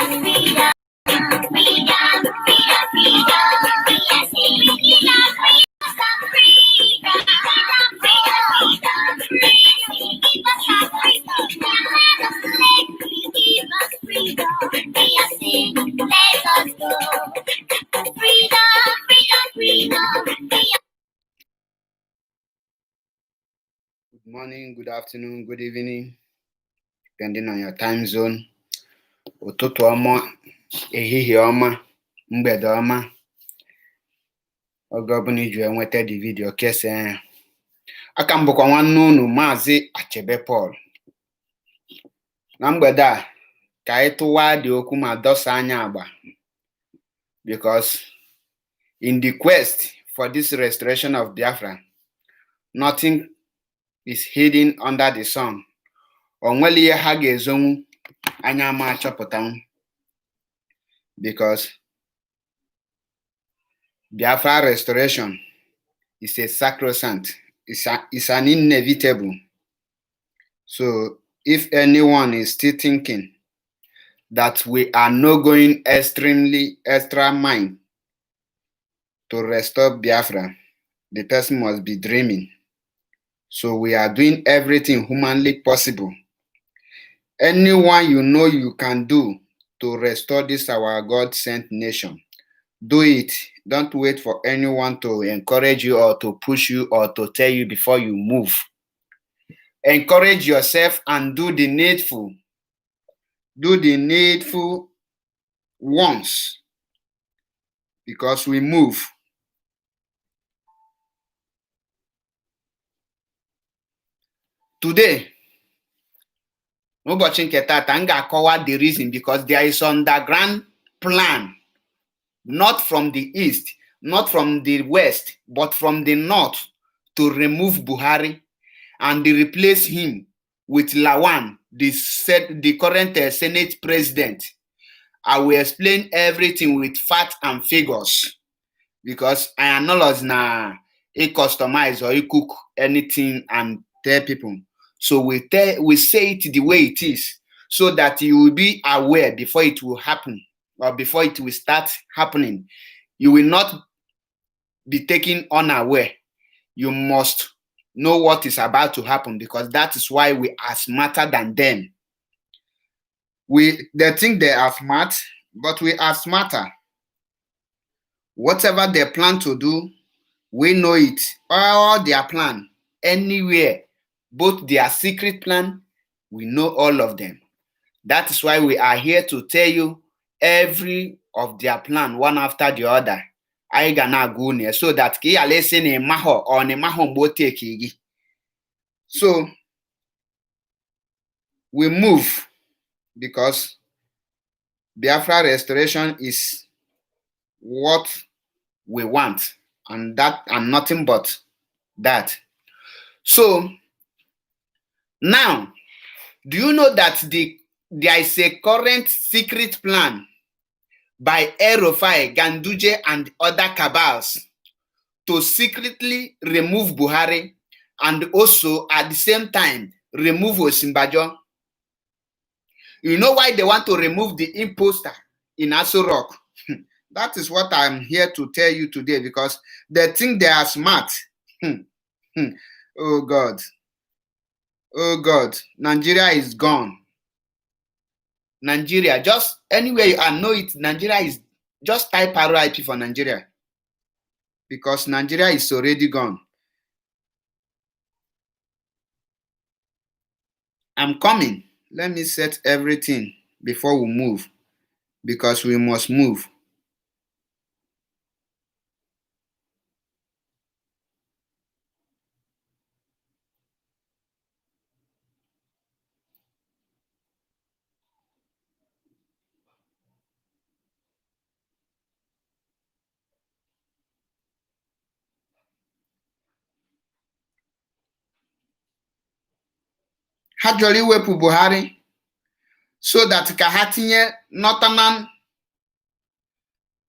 Good morning, good afternoon, good evening, depending on your time zone. Ụtụtụ ọma, ehihie ọma, mgbede ọma. Oge ọbụla iji enweta the video kesaa ya. Aka m bụkwa nwanne unu Maazị Achebe Paul. Na mgbede a ka anyị tụwaa dị okwu ma dọsa anya agba, because in the quest for this restoration of Biafra, nothing is hidden under the sun. Onwere ihe ha ga-ezonwu anya ma achọpụtanwu, because Biafra restoration is a sacrosanct, it's an inevitable. So if anyone is still thinking that we are not going extra mile to restore Biafra, the person must be dreaming. So we are doing everything humanly possible. Anyone you know you can do to restore this our God-sent nation, do it. Don't wait for anyone to encourage you or to push you or to tell you before you move. Encourage yourself and do the needful. Do the needful once, because we move. Today, ụbọchị nke tata m ga-akọwa the reason, because there is underground plan, not from the east, not from the west, but from the north, to remove Buhari and replace him with Lawan, the current Senate president. I will explain everything with facts and figures, because I am not na customize or cook anything and tell people. So we say it the way it is, so that you will be aware before it will happen, or before it will start happening. You will not be taken unaware. You must know what is about to happen, because that is why we are smarter than them. They think they are smart, but we are smarter. Whatever they plan to do, we know it. All their plan, anywhere, both their secret plan, we know all of them. That is why we are here to tell you every of their plan, one after the other. I gonna go near, so that ki listen in maho or ne maho bote kigi. So we move, because Biafra restoration is what we want, and nothing but that. So now, do you know that there is a current secret plan by El-Rufai, Ganduje, and other cabals to secretly remove Buhari and also at the same time remove Osinbajo? You know why they want to remove the imposter in Aso Rock? That is what I'm here to tell you today, because they think they are smart. Oh God. Oh God. Nigeria is gone. Nigeria, just anyway I know it, Nigeria is, just type RIP for Nigeria, because Nigeria is already gone. I'm coming. Let me set everything before we move, because we must move. Ha chọrọ iwepụ Buhari so that ka ha tinye Northern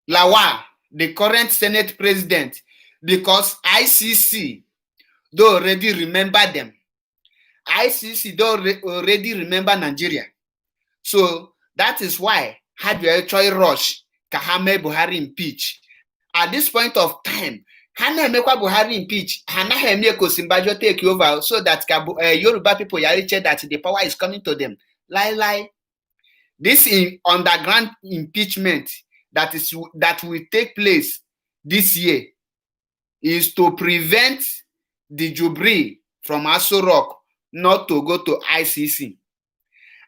Lawan, the current Senate president, because ICC, they already remember them. ICC, they already remember Nigeria. So that is why ha ji chọọ rush ka ha mee Buhari impeach. At this point of time, ha na-emekwa Buhari impeach, ha naghị eme ka Osinbajo take over so that Yoruba people yariche that the power is coming to them. Lie. This underground impeachment that will take place this year is to prevent the Jubilee from Aso Rock not to go to ICC.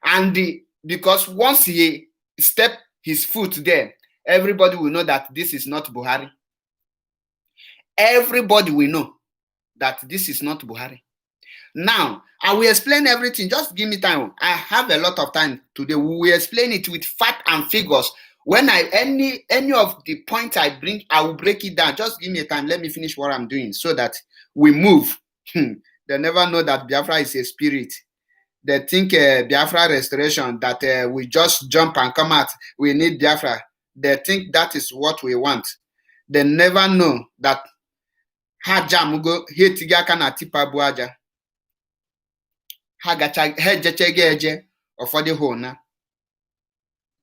And because once he step his foot there, everybody will know that this is not Buhari. Everybody will know that this is not Buhari. Now, I will explain everything. Just give me time. I have a lot of time today. We will explain it with fact and figures. When any of the points I bring, I will break it down. Just give me time. Let me finish what I'm doing so that we move. They never know that Biafra is a spirit. They think Biafra restoration, that we just jump and come out. We need Biafra. They think that is what we want. They never know that Haja Mugo Hetiga na tipa buaja.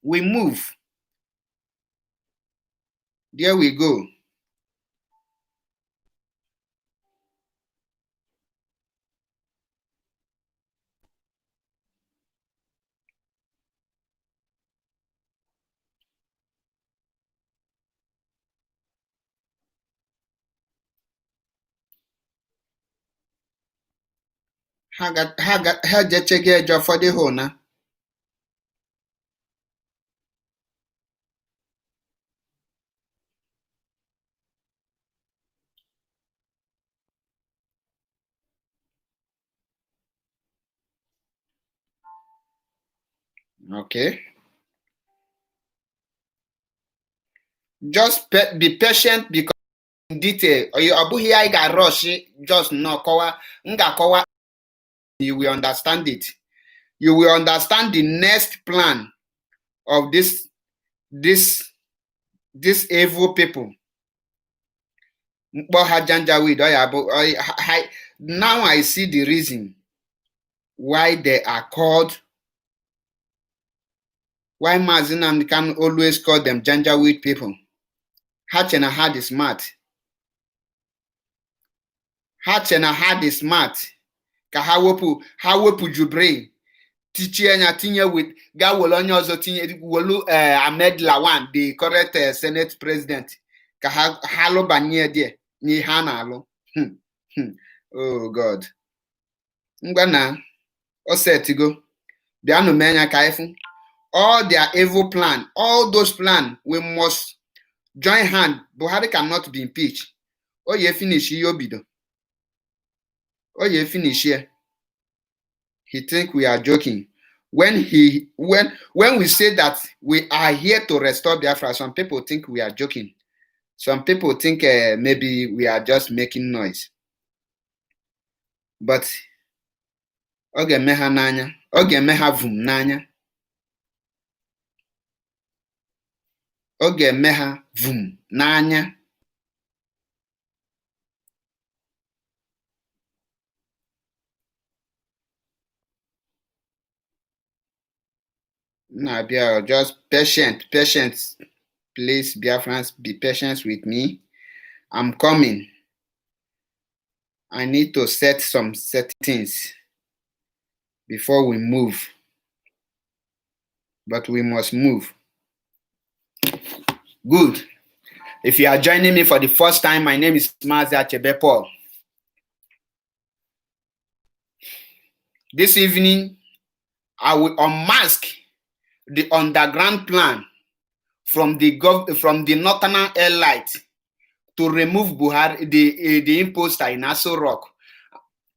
We move. There we go. Okay. Just be patient because in detail. I got rush. Just no kowa. You will understand it. You will understand the next plan of this evil people. Now I see the reason why they are called, why Mazinam can always call them Janjaweed people. Hatchena had is smart. Hatchena had is smart. Ka ha wepụ Jubilee. Tichie anya tinye with ga wolu onye ọzọ tinye wolu Ahmed Lawan, the current Senate president. Ka ha lụbanye die n'ihe a na-alụ. Oh God. Ngwa na o setigo. Bịanụ mee anya ka ifu. All their evil plan, all those plans, we must join hand. Buhari cannot be impeached. Oh, you finish yobido. Oh, you finish here. He think we are joking. When we say that we are here to restore Biafra, some people think we are joking. Some people think maybe we are just making noise. But oge meha nanya, oge meha vum nanya. Oge meha vum nanya. Nah, just patient. Please, Biafrans, be patient with me. I'm coming. I need to set some settings before we move. But we must move. Good. If you are joining me for the first time, my name is Mazi Achebe Paul. This evening, I will unmask the underground plan from the Northern Elite to remove Buhari, the imposter in Aso Rock,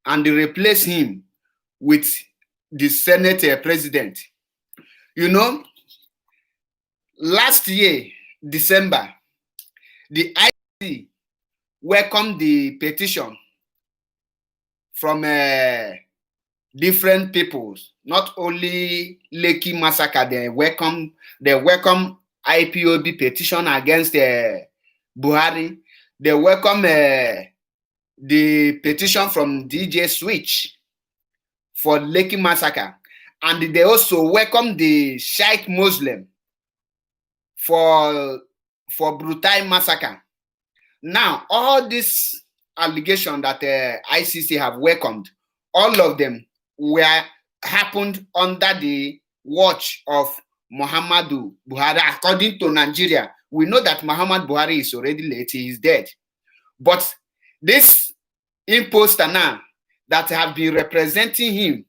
and replace him with the Senate president. You know, last year, December, the ICC welcomed the petition from different peoples, not only Lekki massacre. They welcome IPOB petition against Buhari. They welcome the petition from DJ Switch for Lekki massacre, and they also welcome the Sheikh Muslim for brutal massacre. Now, all this allegation that ICC have welcomed, all of them were happened under the watch of Muhammadu Buhari. According to Nigeria, we know that Muhammadu Buhari is already late, he is dead. But this imposter now that have been representing him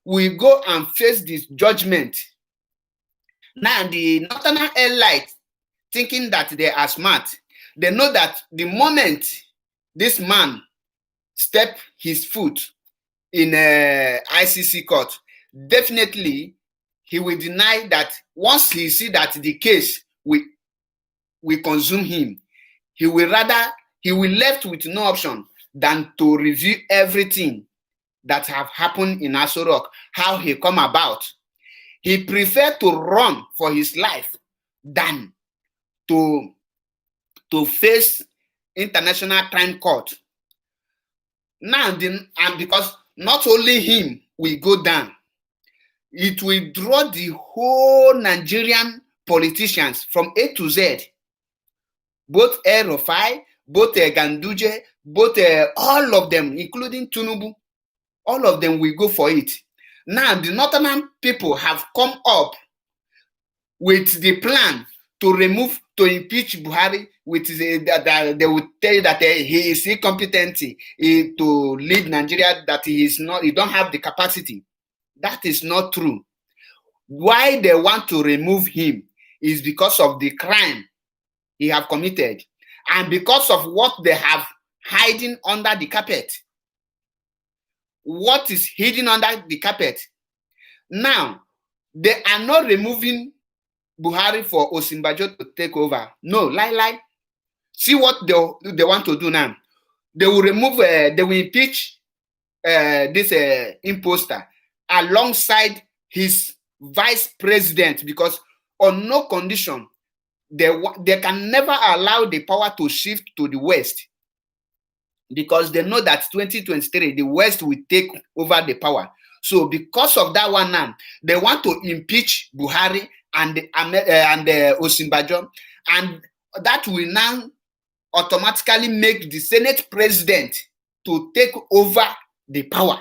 will go and face this judgment. Now, the northern elite, thinking that they are smart, they know that the moment this man step his foot in a ICC court, definitely he will deny that. Once he see that the case will consume him, he will left with no option than to review everything that have happened in Aso Rock, how he come about. He preferred to run for his life than to face International Crime Court. Now, and because not only him will go down, it will draw the whole Nigerian politicians from A to Z, both El-Rufai, both Ganduje, both all of them, including Tinubu, all of them will go for it. Now, the northern people have come up with the plan to impeach Buhari, which is that they will tell you that he is incompetent to lead Nigeria, that he don't have the capacity. That is not true. Why they want to remove him is because of the crime he have committed and because of what they have hiding under the carpet. What is hidden under the carpet? Now, they are not removing Buhari for Osinbajo to take over. No, lie. See what they want to do now. They will remove, they will impeach this imposter alongside his vice president, because on no condition they can never allow the power to shift to the West, because they know that 2023 the West will take over the power. So because of that one now, they want to impeach Buhari and Osinbajo, and that will now automatically make the Senate president to take over the power,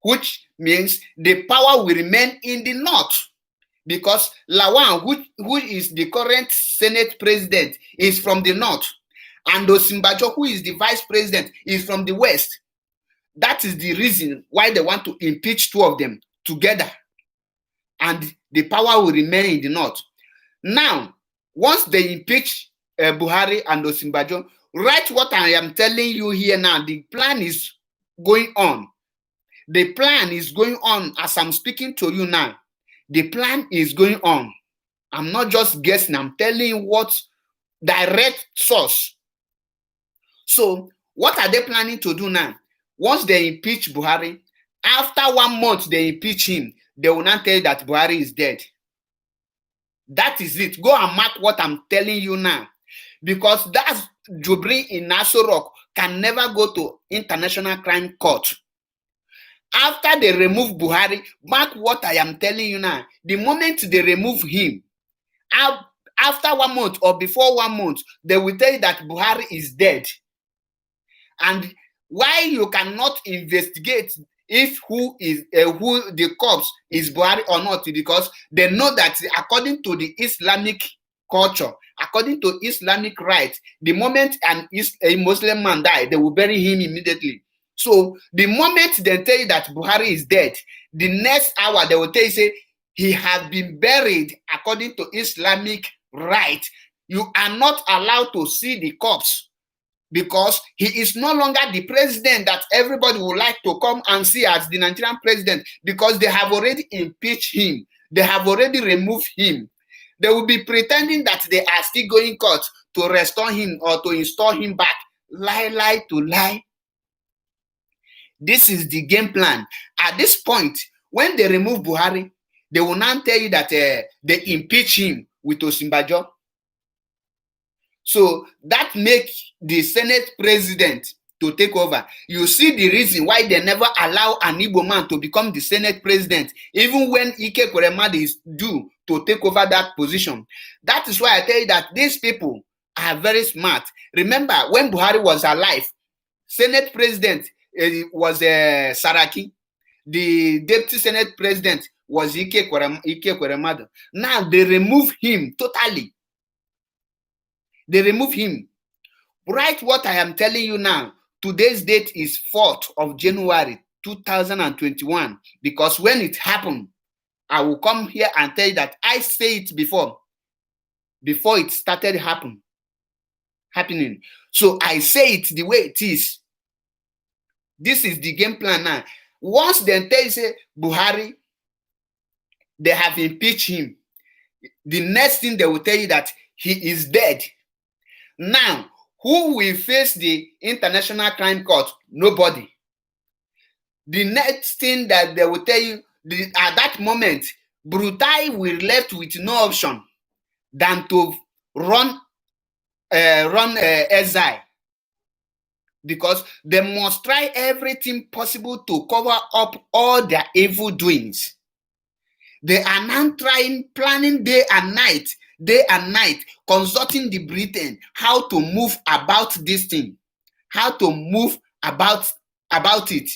which means the power will remain in the north, because Lawan, who is the current Senate president, is from the north, and Osinbajo, who is the vice president, is from the west. That is the reason why they want to impeach two of them together, and the power will remain in the north. Now, once they impeach Buhari and Osinbajo, write what I am telling you here now. The plan is going on. The plan is going on as I'm speaking to you now. The plan is going on. I'm not just guessing. I'm telling you what direct source. So, what are they planning to do now? Once they impeach Buhari, after 1 month they impeach him, they will not tell you that Buhari is dead. That is it. Go and mark what I'm telling you now. Because that Jubri in Aso Rock can never go to International Crime Court. After they remove Buhari, mark what I am telling you now. The moment they remove him, after 1 month or before 1 month, they will tell you that Buhari is dead. And why you cannot investigate if who the corpse is Buhari or not, because they know that according to the Islamic culture, according to Islamic rites, the moment a Muslim man dies, they will bury him immediately. So the moment they tell you that Buhari is dead, the next hour they will tell you, say, he has been buried according to Islamic rite. You are not allowed to see the corpse, because he is no longer the president that everybody would like to come and see as the Nigerian president, because they have already impeached him. They have already removed him. They will be pretending that they are still going court to restore him or to install him back. Lie to lie. This is the game plan. At this point, when they remove Buhari, they will now tell you that they impeach him with Osinbajo. So that makes the Senate president to take over. You see the reason why they never allow an Igbo man to become the Senate president, even when Ike Ekweremadu is due to take over that position. That is why I tell you that these people are very smart. Remember, when Buhari was alive, Senate president was Saraki. The deputy Senate president was Ike Ekweremadu. Now they remove him totally. They remove him. Write what I am telling you now. Today's date is 4th of January 2021. Because when it happened, I will come here and tell you that I say it before it started happening. So I say it the way it is. This is the game plan now. Once they tell you, say, Buhari, they have impeached him. The next thing they will tell you that he is dead. Now, who will face the International Crime Court? Nobody. The next thing that they will tell you, at that moment, Brutai will be left with no option than to run exile. Because they must try everything possible to cover up all their evil doings. They are now planning day and night, consulting the Britain how to move about this thing, how to move about it.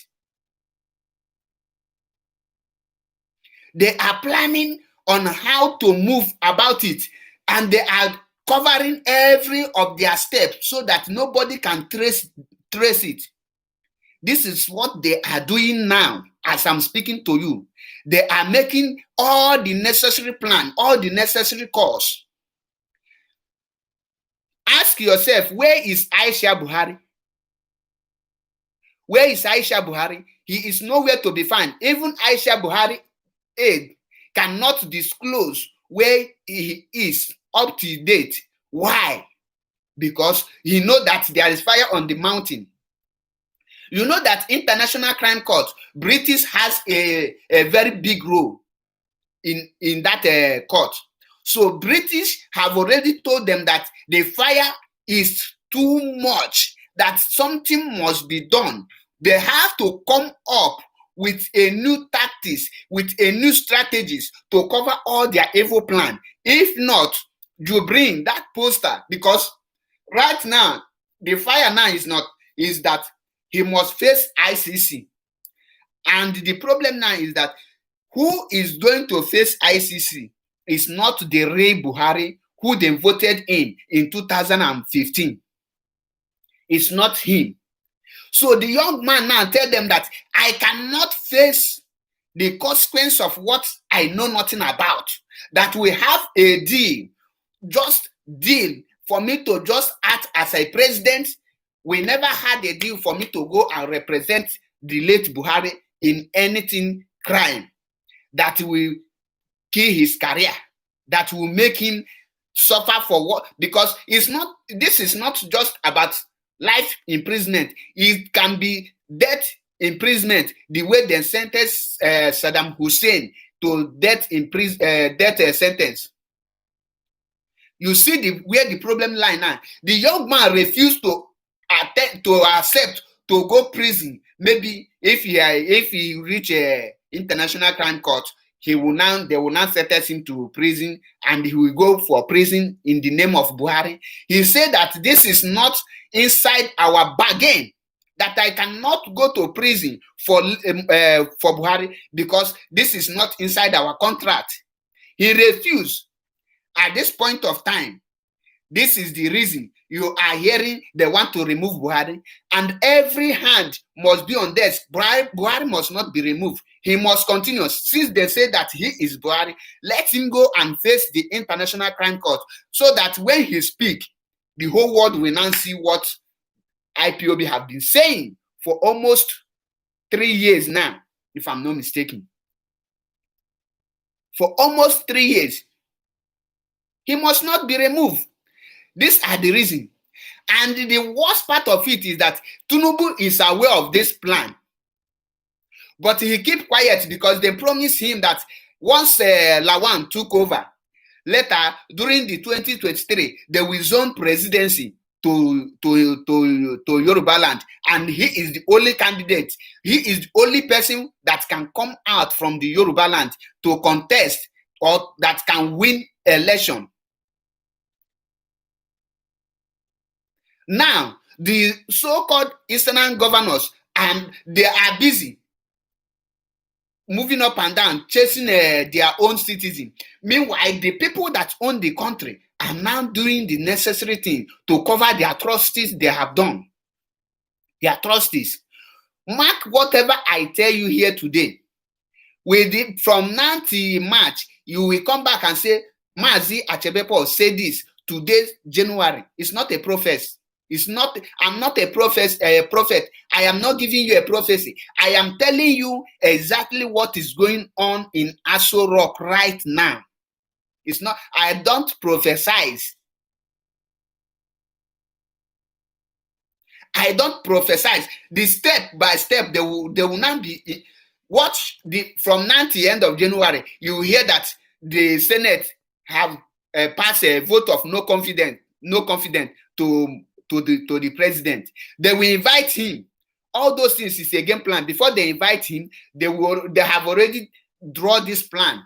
They are planning on how to move about it, and they are covering every of their steps so that nobody can trace it. This is what they are doing now as I'm speaking to you. They are making all the necessary plan, all the necessary course. Ask yourself, where is Aisha Buhari? Where is Aisha Buhari? He is nowhere to be found. Even Aisha Buhari aide cannot disclose where he is up to date. Why? Because he knows that there is fire on the mountain. You know that International Crime Court, British has a very big role in that court. So British have already told them that the fire is too much, that something must be done. They have to come up with a new tactics, with a new strategies to cover all their evil plan. If not, you bring that poster, because right now, the fire now is that he must face ICC. And the problem now is that who is going to face ICC is not the Ray Buhari who they voted in 2015. It's not him. So the young man now tell them that I cannot face the consequence of what I know nothing about. That we have a deal, just deal for me to just act as a president. We never had a deal for me to go and represent the late Buhari in anything crime that will kill his career, that will make him suffer for what? Because this is not just about life imprisonment. It can be death imprisonment, the way they sentenced Saddam Hussein to death sentence. You see where the problem lie now. The young man refused to accept to go prison. Maybe if he reach a International Crime Court, they will now sentence him to prison, and he will go for prison in the name of Buhari. He said that this is not inside our bargain, that I cannot go to prison for Buhari because this is not inside our contract. He refused. At this point of time, this is the reason you are hearing they want to remove Buhari, and every hand must be on desk. Buhari must not be removed. He must continue. Since they say that he is Buhari, let him go and face the International Crime Court, so that when he speaks, the whole world will now see what IPOB have been saying for almost 3 years now, if I'm not mistaken. For almost 3 years. He must not be removed. These are the reasons. And the worst part of it is that Tinubu is aware of this plan. But he keep quiet because they promised him that once Lawan took over, later, during the 2023, they will zone presidency to Yoruba land, and he is the only candidate. He is the only person that can come out from the Yoruba land to contest or that can win election. Now, the so-called Eastern governors, and they are busy moving up and down, chasing their own citizens. Meanwhile, the people that own the country are now doing the necessary thing to cover the atrocities they have done. The atrocities. Mark whatever I tell you here today. From now till March, you will come back and say, Mazi Achebe said this today, January. It's not a prophecy. I'm not a prophet. I am not giving you a prophecy. I am telling you exactly what is going on in Aso Rock right now. It's not, I don't prophesize. I don't prophesize. The step by step, they will not be. Watch from now to the end of January, you will hear that the Senate have passed a vote of no confidence to the president. They will invite him. All those things is a game plan. Before they invite him, they have already drawn this plan.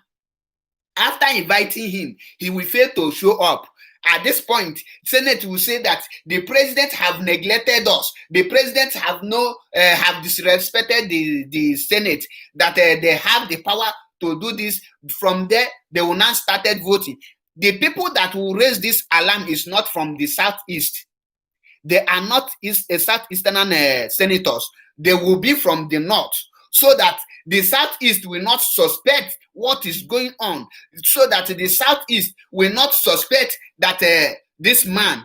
After inviting him, he will fail to show up. At this point, Senate will say that the president have neglected us. The president have disrespected the Senate, that they have the power to do this. From there, they will now started voting. The people that will raise this alarm is not from the southeast. They are not southeastern senators. They will be from the north, so that the southeast will not suspect what is going on, so that the southeast will not suspect that this man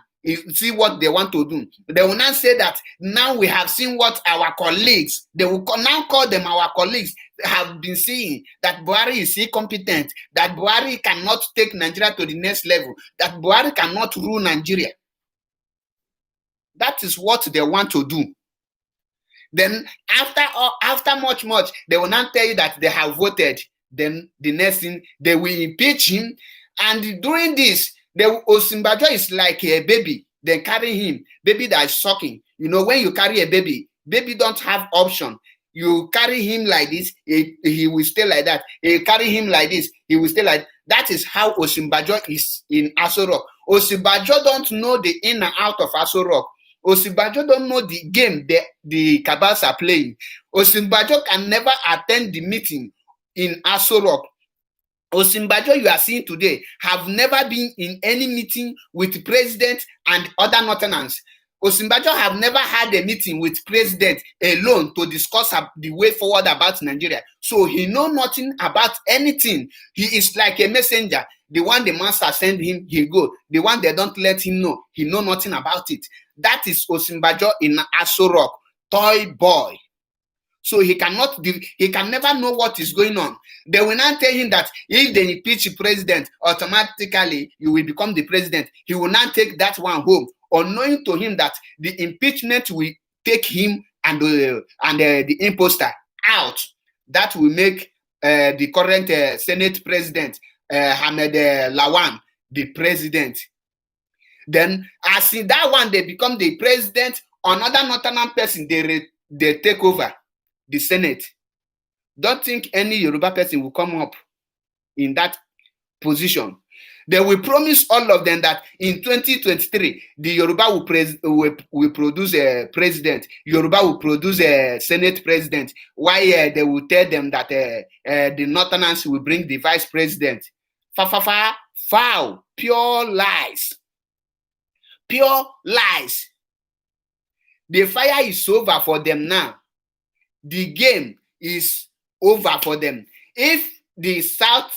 see what they want to do. They will not say that now we have seen what our colleagues, they will now call them our colleagues, have been seeing, that Buhari is incompetent, that Buhari cannot take Nigeria to the next level, that Buhari cannot rule Nigeria. That is what they want to do. Then after much, they will not tell you that they have voted. Then the next thing, they will impeach him. And during this, Osinbajo is like a baby. They carry him, baby that is sucking. You know, when you carry a baby don't have option. You carry him like this, he will stay like that. You carry him like this, he will stay like that. That is how Osinbajo is in Aso Rock. Osinbajo don't know the in and out of Aso Rock. Osinbajo don't know the game the cabals are playing. Osinbajo can never attend the meeting in Aso Rock. Osinbajo you are seeing today have never been in any meeting with the president and other northerners. Osinbajo have never had a meeting with president alone to discuss the way forward about Nigeria. So he know nothing about anything. He is like a messenger. The one the master send him, he go. The one they don't let him know, he know nothing about it. That is Osinbajo in Aso Rock, toy boy. So he can never know what is going on. They will not tell him that if they impeach the president, automatically you will become the president. He will not take that one home, unknowing to him that the impeachment will take him and the imposter out. That will make the current Senate president, Ahmed Lawan, the president. Then, as in that one, they become the president. Another northern person, they take over the Senate. Don't think any Yoruba person will come up in that position. They will promise all of them that in 2023, the Yoruba will produce a president. Yoruba will produce a Senate president. Why they will tell them that the Northerners will bring the vice president. Foul, pure lies. Pure lies. The fire is over for them now. The game is over for them. If the South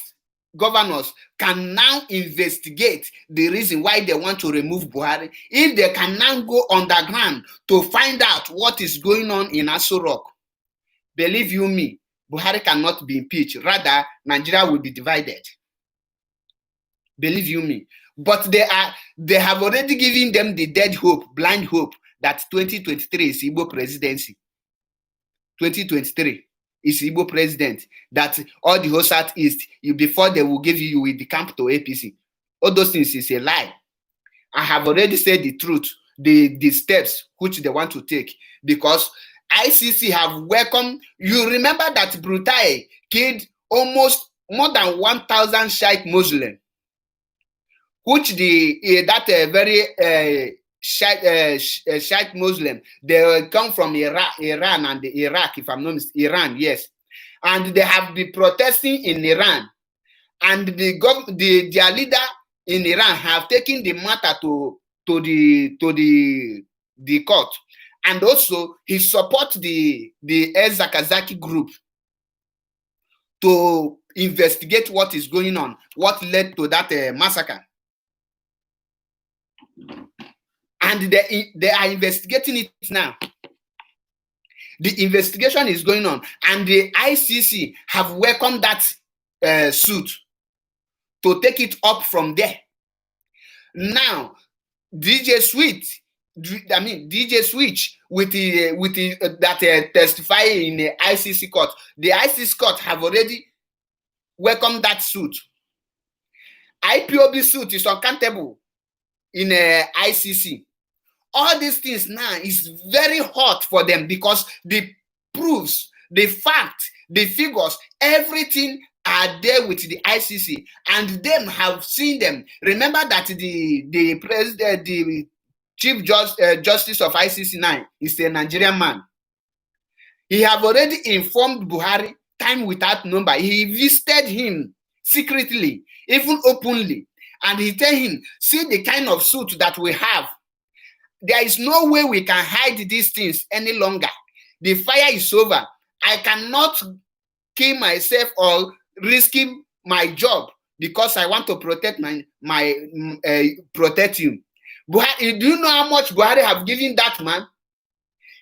governors can now investigate the reason why they want to remove Buhari, if they can now go underground to find out what is going on in Aso Rock, believe you me, Buhari cannot be impeached. Rather, Nigeria will be divided. Believe you me. But they have already given them the dead hope, blind hope, that 2023 is Igbo presidency. 2023 is Igbo president, that all the whole Southeast, before they will give you with the camp to APC. All those things is a lie. I have already said the truth. the steps which they want to take, because ICC have welcomed. You remember that Brutai killed almost more than 1,000 Shiite Muslims, which very Shiite Muslim, they come from Iran and Iraq, if I'm not mistaken, Iran, yes, and they have been protesting in Iran, and their leader in Iran have taken the matter to the court, and also he support the Zakazaki group to investigate what is going on, what led to that massacre. And they are investigating it now. The investigation is going on, and the ICC have welcomed that suit to take it up from there. Now, DJ Switch with that testify in the ICC court. The ICC court have already welcomed that suit. IPOB suit is uncountable in ICC. All these things now is very hot for them, because the proofs, the fact, the figures, everything are there with the ICC, and them have seen them. Remember that the president, the Chief Justice of ICC now is a Nigerian man. He have already informed Buhari time without number. He visited him secretly, even openly, and he tell him, see the kind of suit that we have. There is no way we can hide these things any longer. The fire is over. I cannot kill myself or risking my job because I want to protect protect you. Buhari, do you know how much Buhari have given that man?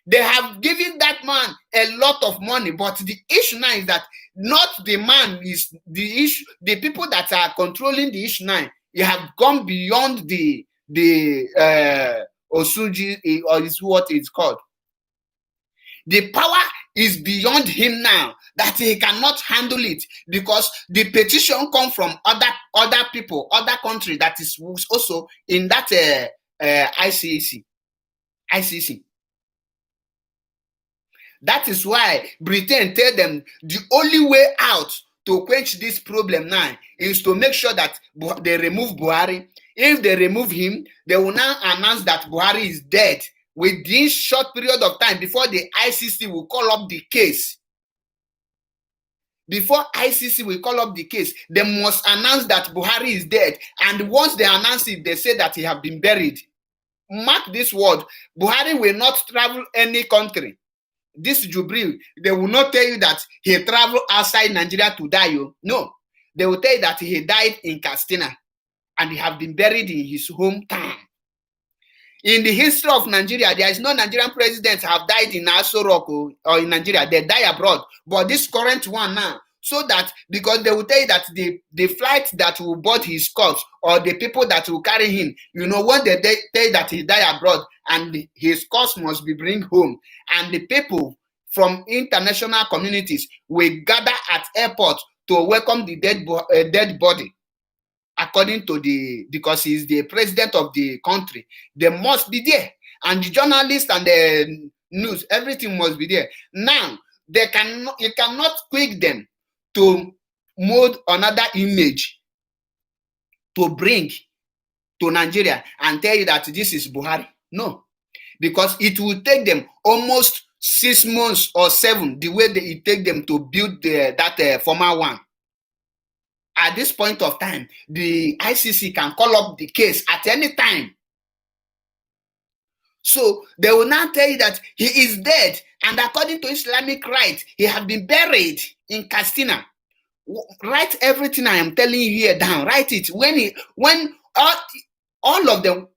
They have given that man a lot of money, but the issue now is that not the man is the issue. The people that are controlling the issue now, you have gone beyond the Osuji, or is what it's called. The power is beyond him now, that he cannot handle it, because the petition come from other people, other country that is also in that ICC. That is why Britain tell them the only way out to quench this problem now is to make sure that they remove Buhari. If they remove him, they will now announce that Buhari is dead within short period of time before the ICC will call up the case. Before ICC will call up the case, they must announce that Buhari is dead. And once they announce it, they say that he have been buried. Mark this word, Buhari will not travel any country. This Jubril, they will not tell you that he traveled outside Nigeria to die. No, they will tell you that he died in Katsina and he have been buried in his hometown. In the history of Nigeria, there is no Nigerian president have died in Aso Rock or in Nigeria. They die abroad. But this current one now, so that, because they will tell you that the flight that will board his corpse or the people that will carry him, when they tell that he died abroad and his corpse must be bring home, and the people from international communities will gather at airport to welcome the dead body. According to because he's the president of the country, they must be there. And the journalists and the news, everything must be there. Now, you cannot quick them to mold another image to bring to Nigeria and tell you that this is Buhari. No, because it will take them almost 6 months or 7, the way it take them to build that former one. At this point of time, the ICC can call up the case at any time. So they will now tell you that he is dead, and according to Islamic rite, he has been buried in Katsina. Write everything I am telling you here down. Write it. When all of them,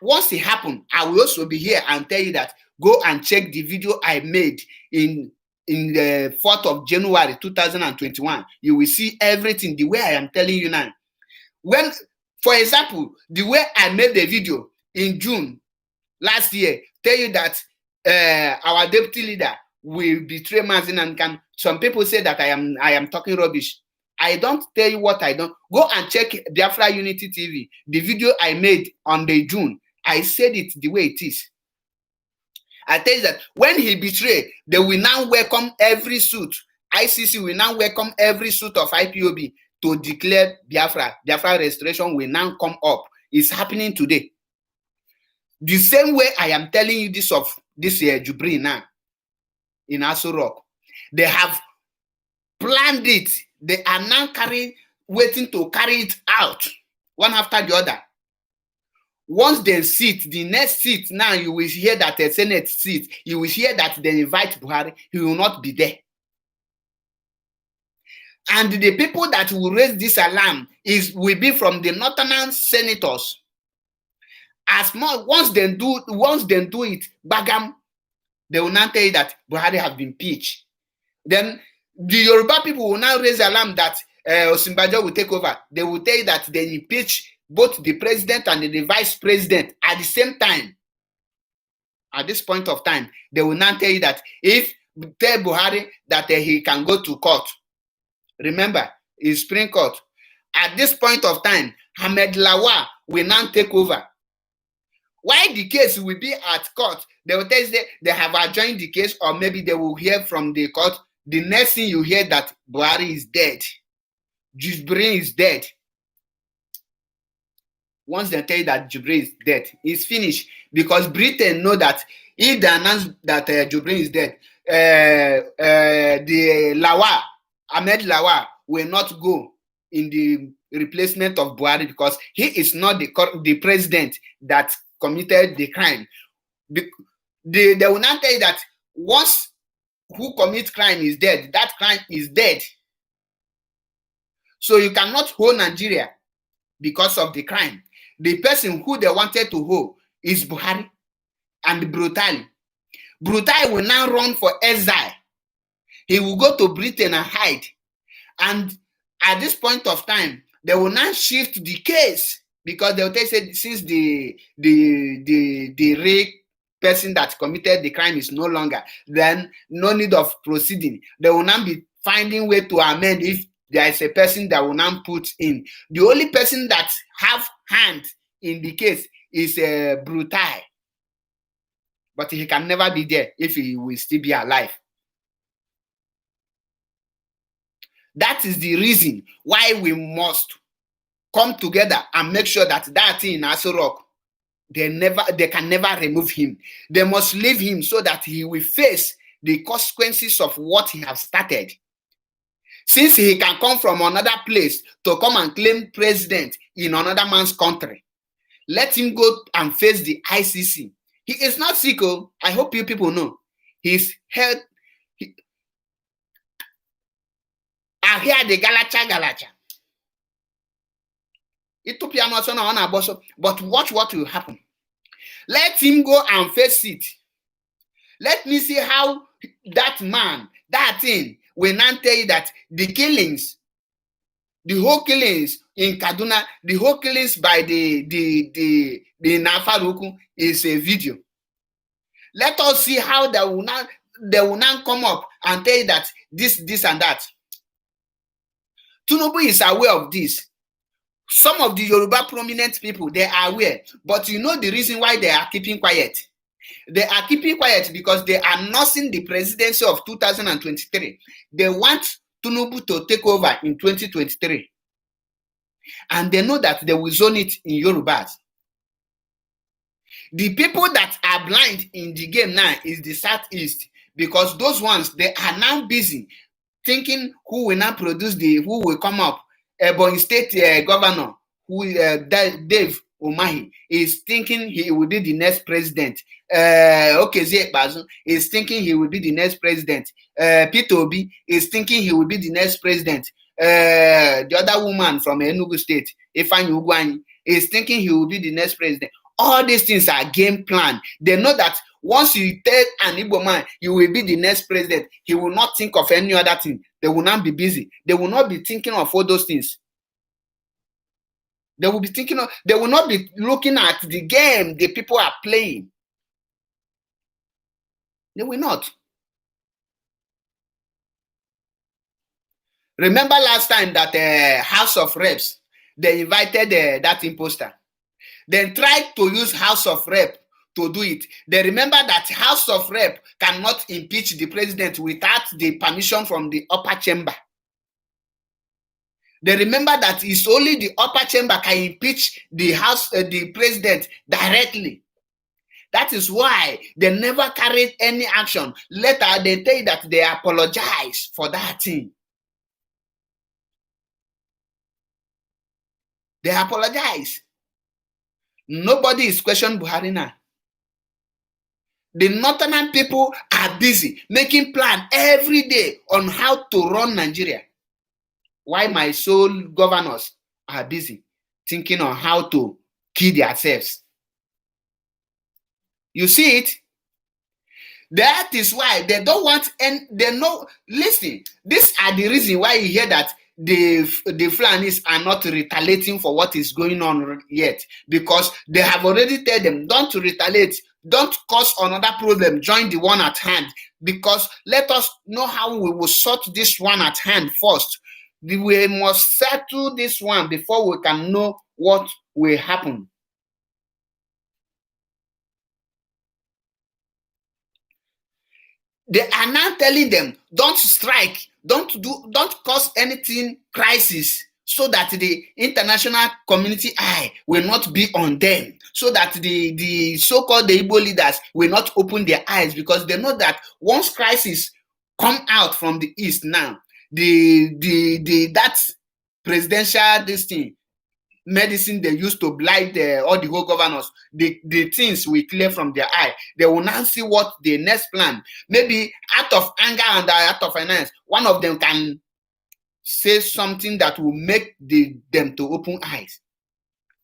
once it happens, I will also be here and tell you that go and check the video I made in the 4th of January 2021. You will see everything the way I am telling you now. When, for example, the way I made the video in June last year, tell you that our deputy leader will betray Mazin and can. Some people say that I am talking rubbish. I don't tell you what I don't. Go and check Biafra Unity TV. The video I made on the June, I said it the way it is. I tell you that when he betrayed, they will now welcome every suit. ICC will now welcome every suit of IPOB to declare Biafra. Biafra restoration will now come up. It's happening today. The same way I am telling you this of this Jubril now in Aso Rock. They have planned it. They are now waiting to carry it out one after the other. Once they sit, the next seat now, you will hear that a Senate seat, you will hear that they invite Buhari, he will not be there. And the people that will raise this alarm will be from the northern senators. As much once they do it, bagam, they will now tell you that Buhari have been impeached. Then the Yoruba people will now raise alarm that Osinbajo will take over. They will tell you that they impeach both the president and the vice president at the same time. At this point of time, they will now tell you that if tell Buhari that he can go to court. Remember, in Supreme Court. At this point of time, Ahmed Lawan will now take over. Why the case will be at court? They will tell you they have adjourned the case, or maybe they will hear from the court. The next thing you hear that Buhari is dead. Jubril is dead. Once they tell you that Jubril is dead, it's finished. Because Britain know that if they announce that Jubril is dead, the Lawan, Ahmed Lawan, will not go in the replacement of Buhari because he is not the president that committed the crime. They will not tell you that once who commits crime is dead, that crime is dead. So you cannot hold Nigeria because of the crime. The person who they wanted to hold is Buhari and Brutali. Brutali will now run for exile. He will go to Britain and hide. And at this point of time, they will now shift the case because they will say since the real person that committed the crime is no longer, then no need of proceeding. They will now be finding way to amend if there is a person that will now put in. The only person that have hand in the case is Brutai. But he can never be there if he will still be alive. That is the reason why we must come together and make sure that thing in Aso Rock, they can never remove him. They must leave him so that he will face the consequences of what he has started. Since he can come from another place to come and claim president in another man's country, let him go and face the ICC. He is not sick. I hope you people know. His head, I hear the Galacha. But watch what will happen. Let him go and face it. Let me see how that man, that thing, will now tell you that the killings, the whole killings in Kaduna, the whole killings by the Nafaruku is a video. Let us see how they will now come up and tell you that this and that. Tinubu is aware of this. Some of the Yoruba prominent people, they are aware. But you know the reason why they are keeping quiet? They are keeping quiet because they are nursing the presidency of 2023. They want Tinubu to take over in 2023. And they know that they will zone it in Yorubas. The people that are blind in the game now is the Southeast, because those ones, they are now busy thinking who will now produce who will come up. Ebonyi State Governor, Dave Umahi, is thinking he will be the next president. Okezie Bazu is thinking he will be the next president. Peter Obi is thinking he will be the next president. The other woman from Enugu State, Ifeanyi Ugwuanyi, is thinking he will be the next president. All these things are game plan. They know that once you tell an Igbo man you will be the next president, he will not think of any other thing. They will not be busy. They will not be thinking of all those things. They will not be looking at the game the people are playing. They will not. Remember last time that House of Reps, they invited that imposter. Then tried to use House of Rep to do it. They remember that House of Rep cannot impeach the president without the permission from the upper chamber. They remember that it's only the upper chamber can impeach the the president directly. That is why they never carried any action. Later, they tell you that they apologize for that thing. They apologize. Nobody is questioning Buhari now. The northern people are busy making plans every day on how to run Nigeria. Why my sole governors are busy thinking on how to kill themselves. You see it? That is why they don't want, and they know, listen, these are the reason why you hear that the Fulanis are not retaliating for what is going on yet, because they have already told them, don't retaliate, don't cause another problem, join the one at hand, because let us know how we will sort this one at hand first. We must settle this one before we can know what will happen. They are now telling them, don't strike, don't cause anything crisis, so that the international community eye will not be on them, so that the so-called the Igbo leaders will not open their eyes, because they know that once crisis come out from the east now, that presidential this thing, medicine they used to blind all the whole governors, the things will clear from their eye. They will now see what the next plan. Maybe out of anger and out of finance, one of them can say something that will make them to open eyes.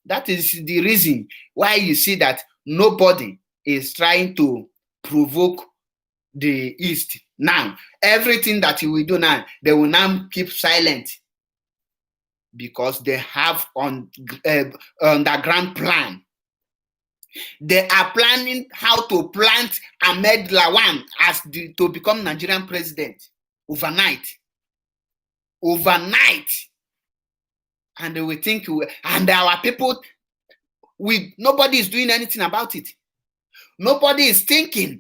That is the reason why you see that nobody is trying to provoke the East. Now, everything that you will do now, they will now keep silent, because they have on underground plan. They are planning how to plant Ahmed Lawan as to become Nigerian president overnight. And they will think, and our people, nobody is doing anything about it. Nobody is thinking.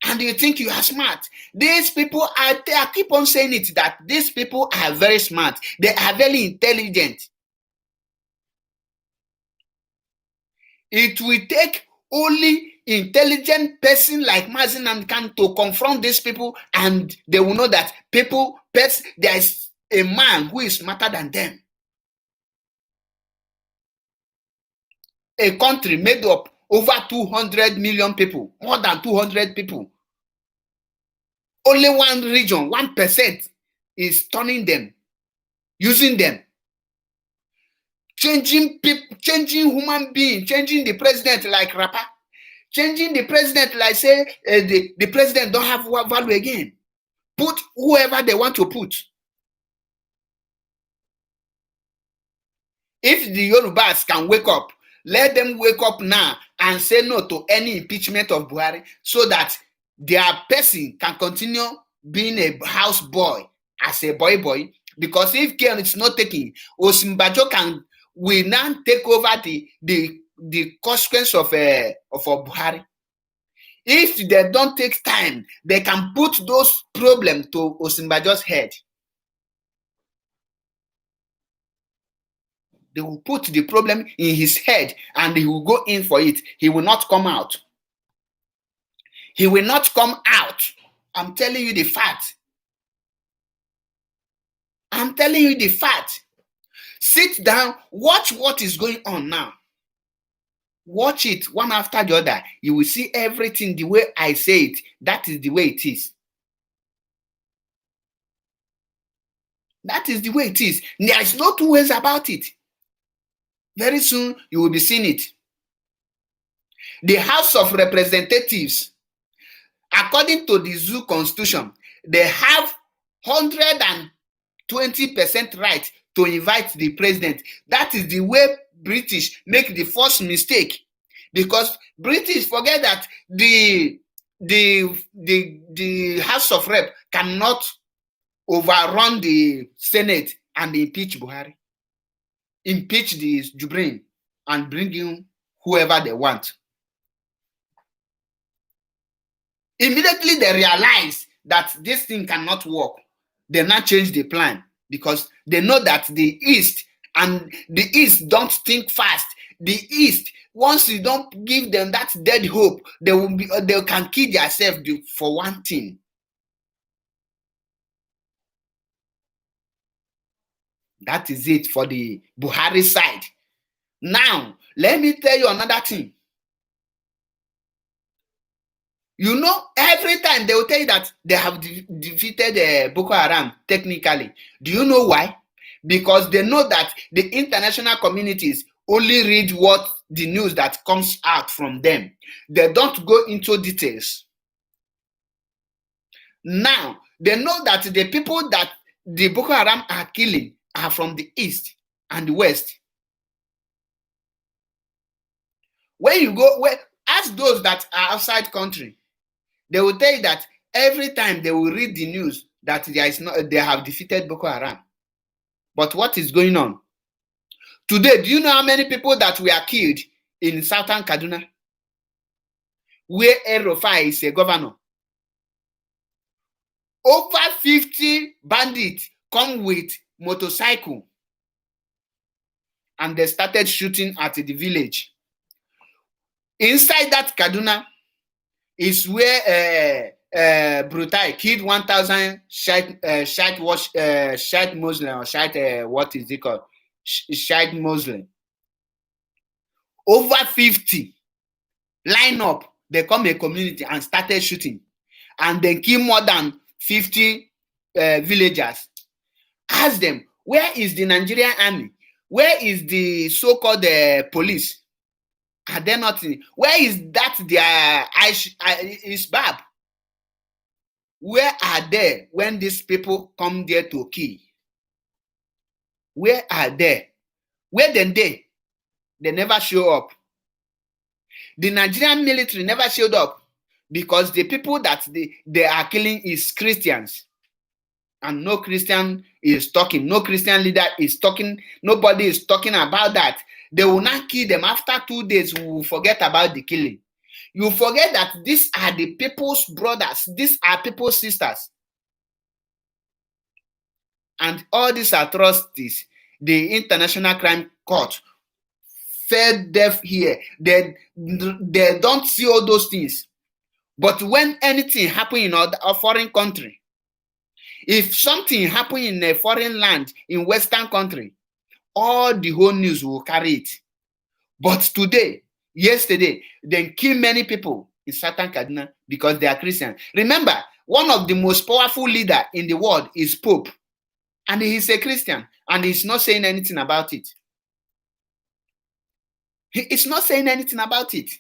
And you think you are smart. These people I keep on saying it, that these people are very smart. They are very intelligent. It will take only intelligent person like Mazi Namdekan to confront these people, and they will know that there is a man who is smarter than them. A country made up over 200 million people, more than 200 people. Only one region, 1% is turning them, using them, changing people, changing human beings, changing the president like rapper, changing the president like say the president don't have value again. Put whoever they want to put. If the Yorubas can wake up, let them wake up now and say no to any impeachment of Buhari, so that their person can continue being a house boy as a boy. Because if Ken is not taking, Osinbajo will now take over the consequence of Buhari. If they don't take time, they can put those problems to Osinbajo's head. They will put the problem in his head and he will go in for it. He will not come out. He will not come out. I'm telling you the fact. I'm telling you the fact. Sit down, watch what is going on now. Watch it one after the other. You will see everything the way I say it. That is the way it is. That is the way it is. There is no two ways about it. Very soon, you will be seeing it. The House of Representatives, according to the Zoo Constitution, they have 120% right to invite the president. That is the way British make the first mistake, because British forget that the House of Rep cannot overrun the Senate and impeach Buhari. impeach the Jubril and bring in whoever they want. Immediately they realize that this thing cannot work. They now change the plan because they know that the East don't think fast. The East, once you don't give them that dead hope, they can kill themselves for one thing. That is it for the Buhari side. Now, let me tell you another thing. You know, every time they will tell you that they have defeated Boko Haram technically. Do you know why? Because they know that the international communities only read what the news that comes out from them. They don't go into details. Now, they know that the people that the Boko Haram are killing are from the East and the West. When you go, ask those that are outside country, they will tell you that every time they will read the news that they have defeated Boko Haram. But what is going on? Today, do you know how many people that were killed in southern Kaduna, where El-Rufai is a governor? Over 50 bandits come with motorcycle and they started shooting at the village. Inside that Kaduna is where Brutai killed 1,000 Shite Muslim, or Shite, what is it called? Shite Muslim. Over 50 line up, they come a community and started shooting, and then kill more than 50 villagers. Ask them, where is the Nigerian army? Where is the so-called police? Are they not in? Where is that their ISBAB? Where are they when these people come there to kill? Where are they? Where then they? They never show up. The Nigerian military never showed up because the people that they are killing is Christians. And no Christian is talking. No Christian leader is talking. Nobody is talking about that. They will not kill them. After 2 days, we will forget about the killing. You forget that these are the people's brothers. These are people's sisters. And all these atrocities, the International Crime Court fed deaf here. They don't see all those things. But when anything happens in a foreign country, if something happens in a foreign land, in Western country, all the whole news will carry it. But today, yesterday, they kill many people in Southern Kaduna because they are Christian. Remember, one of the most powerful leaders in the world is Pope. And he's a Christian. And he's not saying anything about it. He is not saying anything about it.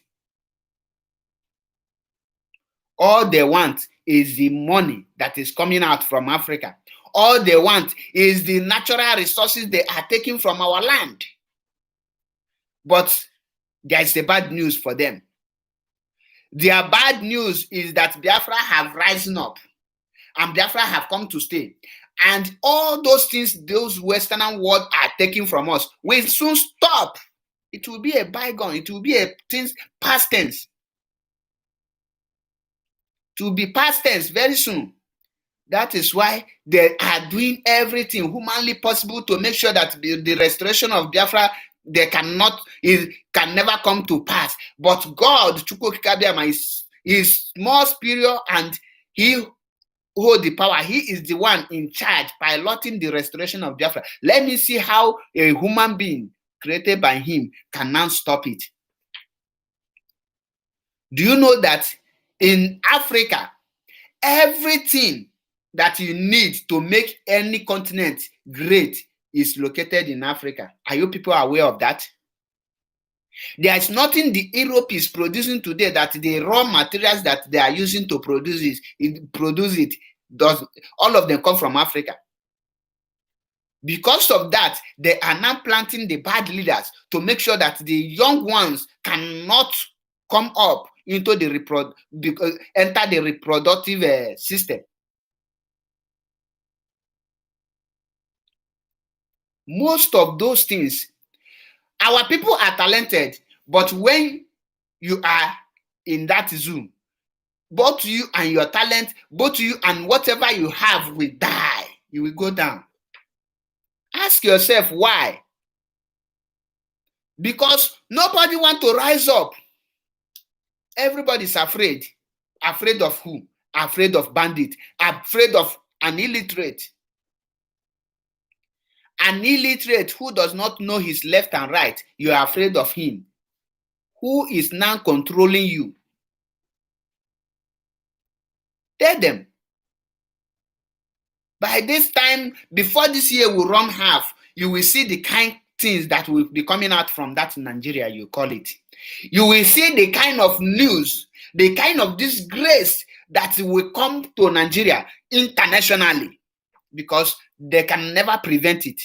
All they want is the money that is coming out from Africa. All they want is the natural resources they are taking from our land. But there is a bad news for them. Their bad news is that Biafra have risen up and Biafra have come to stay. And all those things those Western world are taking from us will soon stop. It will be a bygone. It will be a past tense. It will be past tense very soon. That is why they are doing everything humanly possible to make sure that the restoration of Biafra can never come to pass. But God, Chukwukabiyama, is more superior and he holds the power. He is the one in charge, piloting the restoration of Biafra. Let me see how a human being created by him can now stop it. Do you know that in Africa, everything that you need to make any continent great is located in Africa? Are you people aware of that? There is nothing the Europe is producing today that the raw materials that they are using to produce it all of them come from Africa. Because of that, they are now planting the bad leaders to make sure that the young ones cannot come up into enter the reproductive system. Most of those things Our people are talented, but when you are in that zoo, both you and your talent, both you and whatever you have will die. You will go down. Ask yourself why. Because nobody wants to rise up. Everybody's afraid. Afraid of who? Afraid of bandit. Afraid of an illiterate. An illiterate who does not know his left and right, you are afraid of him. Who is now controlling you? Tell them. By this time, before this year will run half, you will see the kind things that will be coming out from that Nigeria, you call it. You will see the kind of news, the kind of disgrace that will come to Nigeria internationally, because they can never prevent it.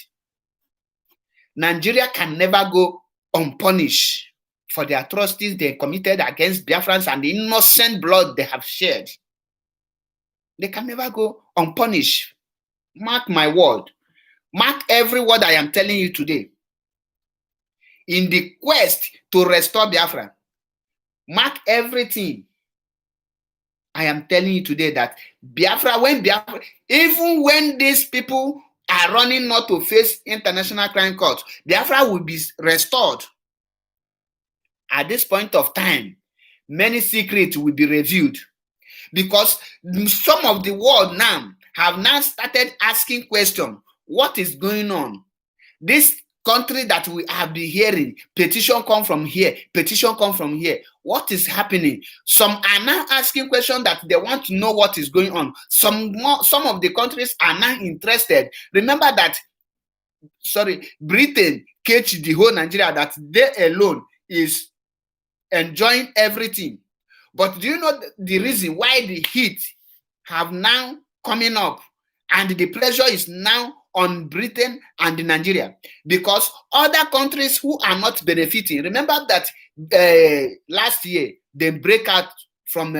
Nigeria can never go unpunished for the atrocities they committed against Biafrans and the innocent blood they have shed. They can never go unpunished. Mark my word. Mark every word I am telling you today. In the quest to restore Biafra, mark everything I am telling you today, that Biafra, even when these people are running not to face International Crime Court, Biafra will be restored. At this point of time, many secrets will be revealed, because some of the world now have now started asking questions. What is going on? This country that we have been hearing, petition come from here, petition come from here. What is happening? Some are now asking questions that they want to know what is going on. Some of the countries are now interested. Remember that, Britain caged the whole Nigeria, that they alone is enjoying everything. But do you know the reason why the heat have now coming up and the pressure is now on Britain and Nigeria? Because other countries who are not benefiting, remember that last year they break out from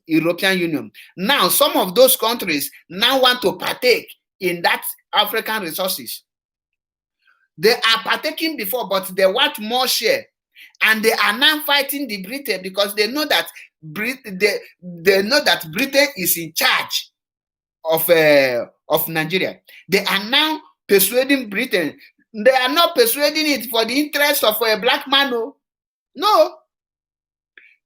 European Union. Now some of those countries now want to partake in that African resources. They are partaking before, but they want more share. And they are now fighting the Britain, because they know that Britain is in charge of Nigeria. They are now persuading Britain. They are not persuading it for the interest of a black man. No.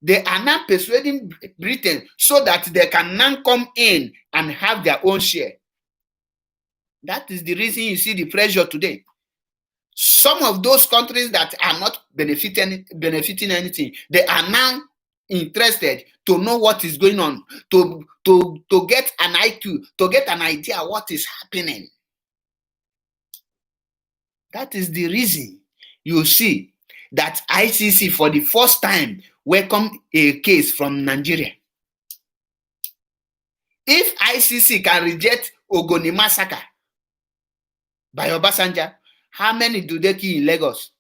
They are now persuading Britain so that they can now come in and have their own share. That is the reason you see the pressure today. Some of those countries that are not benefiting anything, they are now interested to know what is going on, to get an IQ, to get an idea what is happening. That is the reason you see that ICC for the first time welcomed a case from Nigeria. If ICC can reject Ogoni massacre by Obasanjo, how many do they kill in Lagos?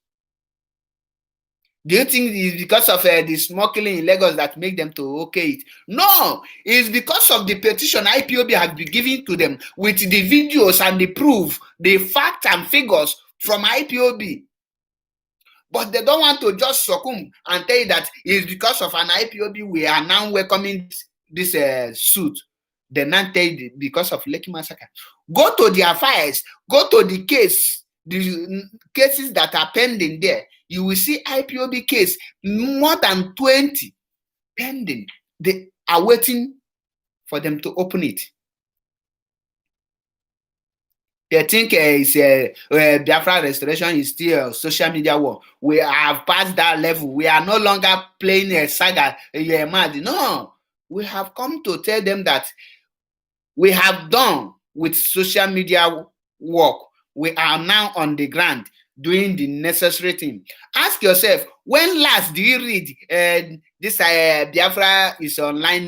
Do you think it's because of the small killing in Lagos that make them to okay it? No, it's because of the petition IPOB has been giving to them with the videos and the proof, the facts and figures from IPOB. But they don't want to just succumb and tell you that it's because of an IPOB we are now welcoming this suit. They now tell you because of Lekki massacre. Go to their files, go to the case, the cases that are pending there. You will see IPOB case, more than 20 pending. They are waiting for them to open it. They think Biafra restoration is still a social media war. We have passed that level. We are no longer playing a saga. You're mad. No, we have come to tell them that we have done with social media work. We are now on the ground doing the necessary thing. Ask yourself, when last do you read this Biafra is online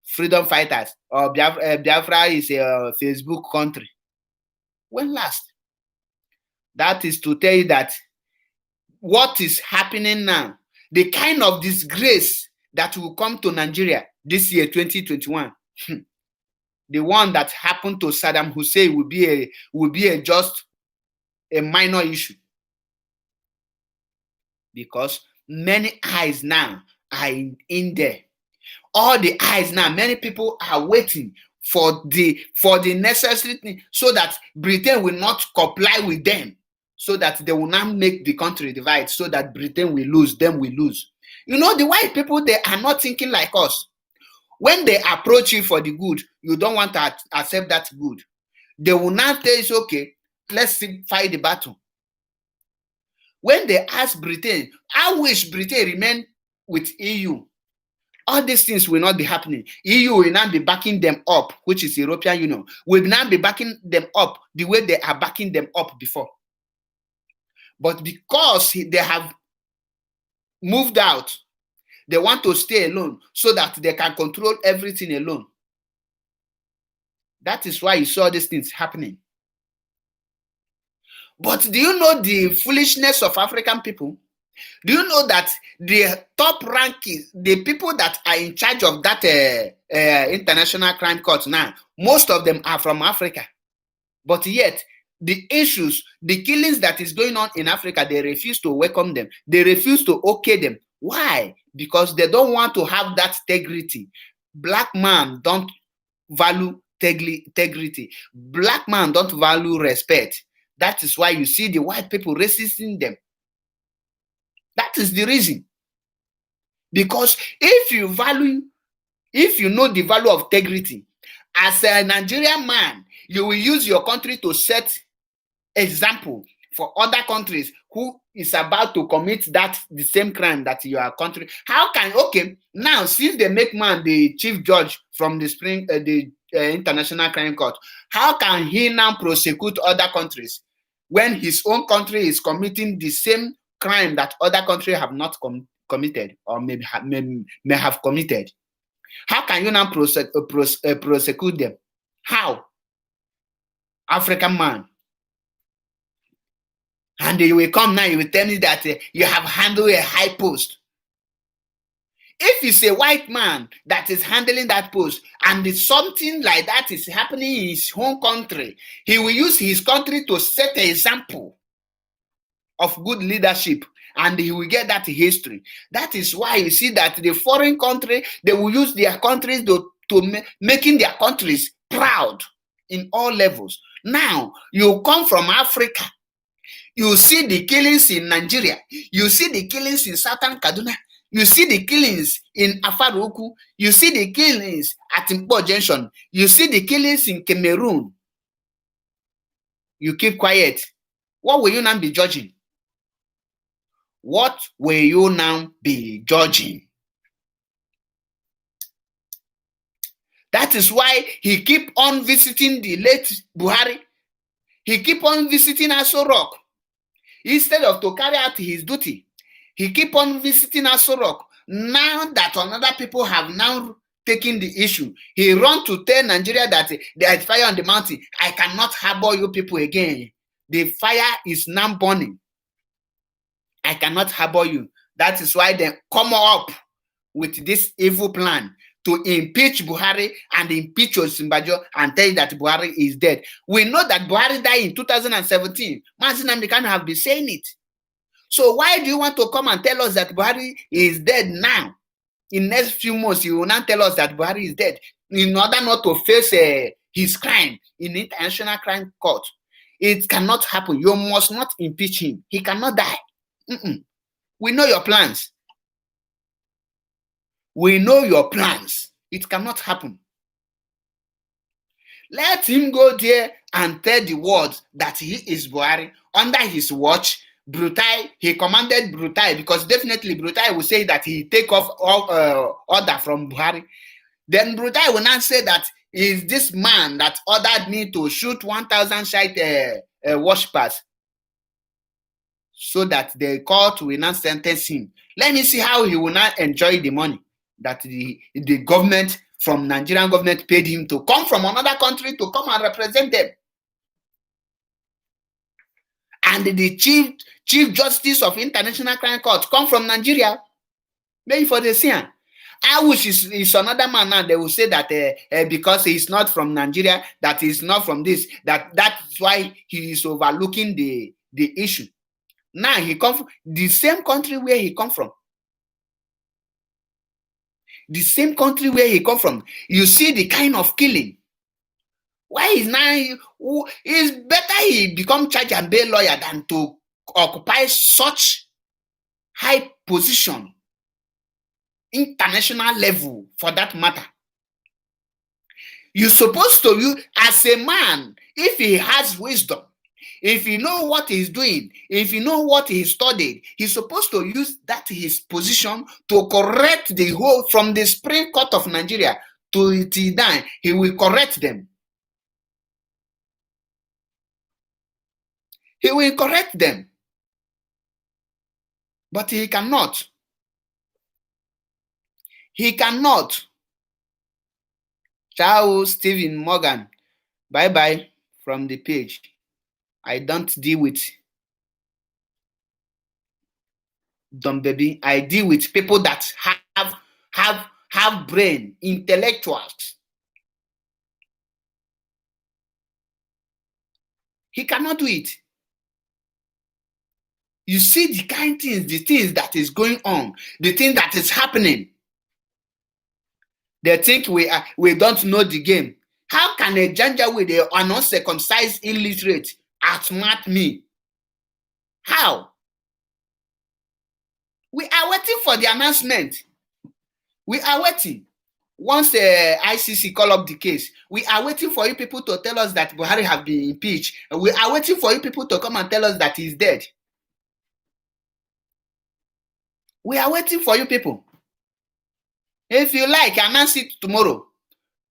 freedom fighters, or Biafra is a Facebook country? When last? That is to tell you that what is happening now, the kind of disgrace that will come to Nigeria this year, 2021, the one that happened to Saddam Hussein will be a just a minor issue. Because many eyes now are in there. All the eyes now, many people are waiting for the necessary thing so that Britain will not comply with them, so that they will not make the country divide, so that Britain will lose, them will lose. You know, the white people, they are not thinking like us. When they approach you for the good, you don't want to accept that good. They will not tell you, okay, let's fight the battle. When they ask Britain, I wish Britain remain with EU, all these things will not be happening. EU will not be backing them up, which is European Union, will not be backing them up the way they are backing them up before. But because they have moved out, they want to stay alone so that they can control everything alone. That is why you saw these things happening. But do you know the foolishness of African people? Do you know that the top ranking, the people that are in charge of that international crime court now, most of them are from Africa. But yet, the issues, the killings that is going on in Africa, they refuse to welcome them. They refuse to okay them. Why? Because they don't want to have that integrity. Black man don't value integrity. Black man don't value respect. That is why you see the white people resisting them. That is the reason. Because if you know the value of integrity, as a Nigerian man, you will use your country to set example for other countries who is about to commit the same crime that your country. How can, okay, now since they make man the chief judge from the International Crime Court, how can he now prosecute other countries when his own country is committing the same crime that other countries have not committed or may have committed? How can you now prosecute them? How? African man. And you will come now, you will tell me that you have handled a high post. If it's a white man that is handling that post and something like that is happening in his home country, he will use his country to set an example of good leadership, and he will get that history. That is why you see that the foreign country, they will use their countries to making their countries proud in all levels. Now, you come from Africa, you see the killings in Nigeria, you see the killings in Southern Kaduna, you see the killings in Afaruku, you see the killings at Mpo Junction, you see the killings in Cameroon. You keep quiet. What will you now be judging? What will you now be judging? That is why he keep on visiting the late Buhari. He keep on visiting Aso Rock. Instead of to carry out his duty, he keep on visiting Aso Rock. Now that other people have now taken the issue, he run to tell Nigeria that there is fire on the mountain. I cannot harbor you people again. The fire is now burning. I cannot harbor you. That is why they come up with this evil plan to impeach Buhari and impeach Osinbajo and tell you that Buhari is dead. We know that Buhari died in 2017. Mazi Nnamdi Kanu have been saying it. So why do you want to come and tell us that Buhari is dead now? In the next few months, you will not tell us that Buhari is dead in order not to face his crime in the International Crime Court. It cannot happen. You must not impeach him. He cannot die. We know your plans. We know your plans. It cannot happen. Let him go there and tell the world that he is Buhari. Under his watch, Brutai, he commanded Brutai, because definitely Brutai will say that he take off all order from Buhari. Then Brutai will not say that is this man that ordered me to shoot 1,000 shite worshippers, so that the court will not sentence him. Let me see how he will not enjoy the money that the government, from Nigerian government, paid him to come from another country to come and represent them. And the chief justice of International Crime Court come from Nigeria. Maybe for the same. I wish is another man now. They will say that because he's not from Nigeria, that he's not from this, that's why he is overlooking the the issue. Now he come from the same country where he come from. The same country where he come from. You see the kind of killing. Why is now it's better he become charge and bail lawyer than to occupy such high position, international level for that matter. You're supposed to, you as a man, if he has wisdom, if you know what he's doing, if you know what he studied, he's supposed to use that his position to correct the whole, from the Supreme Court of Nigeria to Tidan, he will correct them. He will correct them. But he cannot. He cannot. Ciao, Stephen Morgan. Bye-bye from the page. I don't deal with dumb baby. I deal with people that have brain, intellectuals. He cannot do it. You see the kind things, the things that is going on, the thing that is happening. They think we don't know the game. How can a Janjaweed, the uncircumcised illiterate, outsmart me? How? We are waiting for the announcement. We are waiting. Once the ICC call up the case, we are waiting for you people to tell us that Buhari have been impeached. We are waiting for you people to come and tell us that he's dead. We are waiting for you people. If you like, announce it tomorrow.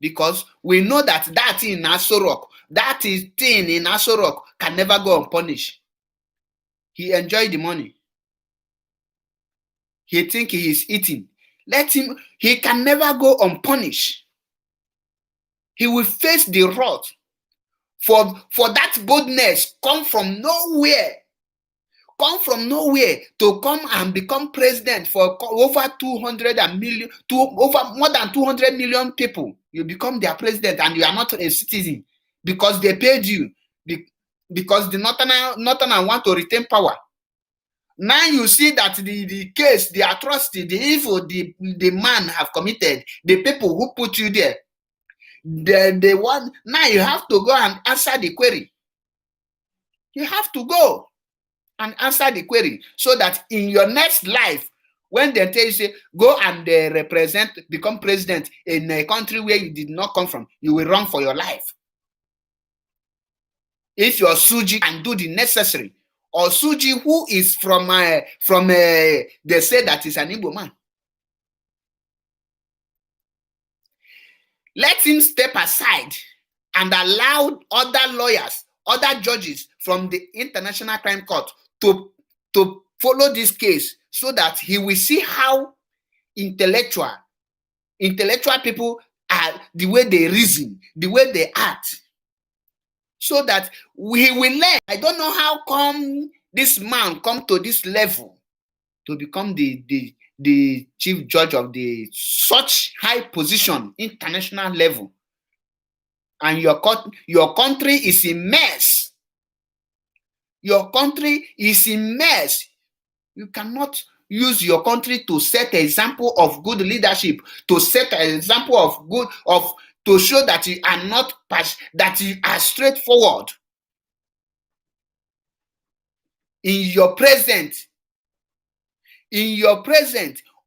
Because we know that thing in Aso Rock, thing in Aso Rock can never go unpunished. He enjoyed the money. He think he is eating. Let him, he can never go unpunished. He will face the wrath. For that boldness come from nowhere. Come from nowhere to come and become president for over 200 million, over more than 200 million people. You become their president and you are not a citizen because they paid you, because the Northern want to retain power. Now you see that the case, the atrocity, the evil the man have committed, the people who put you there, the one, now you have to go and answer the query. You have to go and answer the query so that in your next life, when they tell you, say, go and become president in a country where you did not come from, you will run for your life. If your Suji can do the necessary, or Suji who is from they say that is an Igbo man, let him step aside and allow other lawyers, other judges from the International Crime Court to follow this case so that he will see how intellectual people are, the way they reason, the way they act, so that we will learn. I don't know how come this man come to this level to become the chief judge of the such high position, international level, and your country is in mess. Your country is in mess. You cannot use your country to set an example of good leadership, to set an example to show that you are not that you are straightforward. In your present,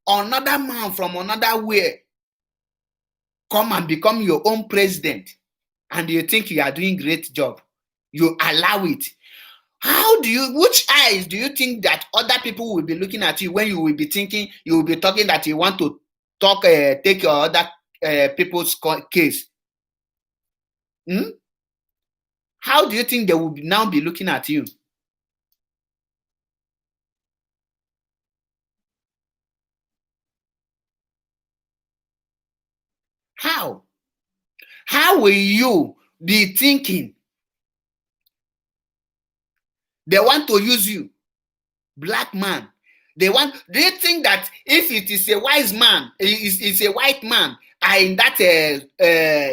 another man from another way come and become your own president, and you think you are doing great job. You allow it. Which eyes do you think that other people will be looking at you when you will be thinking, you will be talking that you want to take your other people's case? How do you think they will now be looking at you? How will you be thinking they want to use you, black man? Do you think that if it is a wise man, it's a white man, in that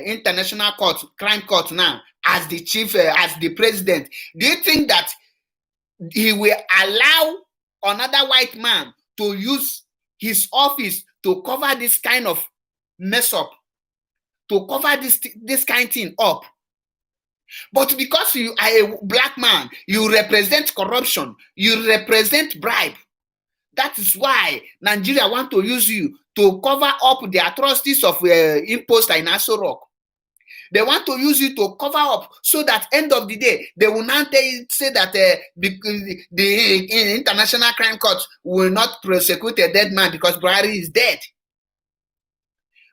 international court, crime court now, as the chief, as the president, do you think that he will allow another white man to use his office to cover this kind of mess up, to cover this kind of thing up. But because you are a black man, you represent corruption, you represent bribe. That is why Nigeria want to use you to cover up the atrocities of imposter in Aso Rock. They want to use you to cover up so that end of the day, they will not say that the International Crime Court will not prosecute a dead man because Buhari is dead.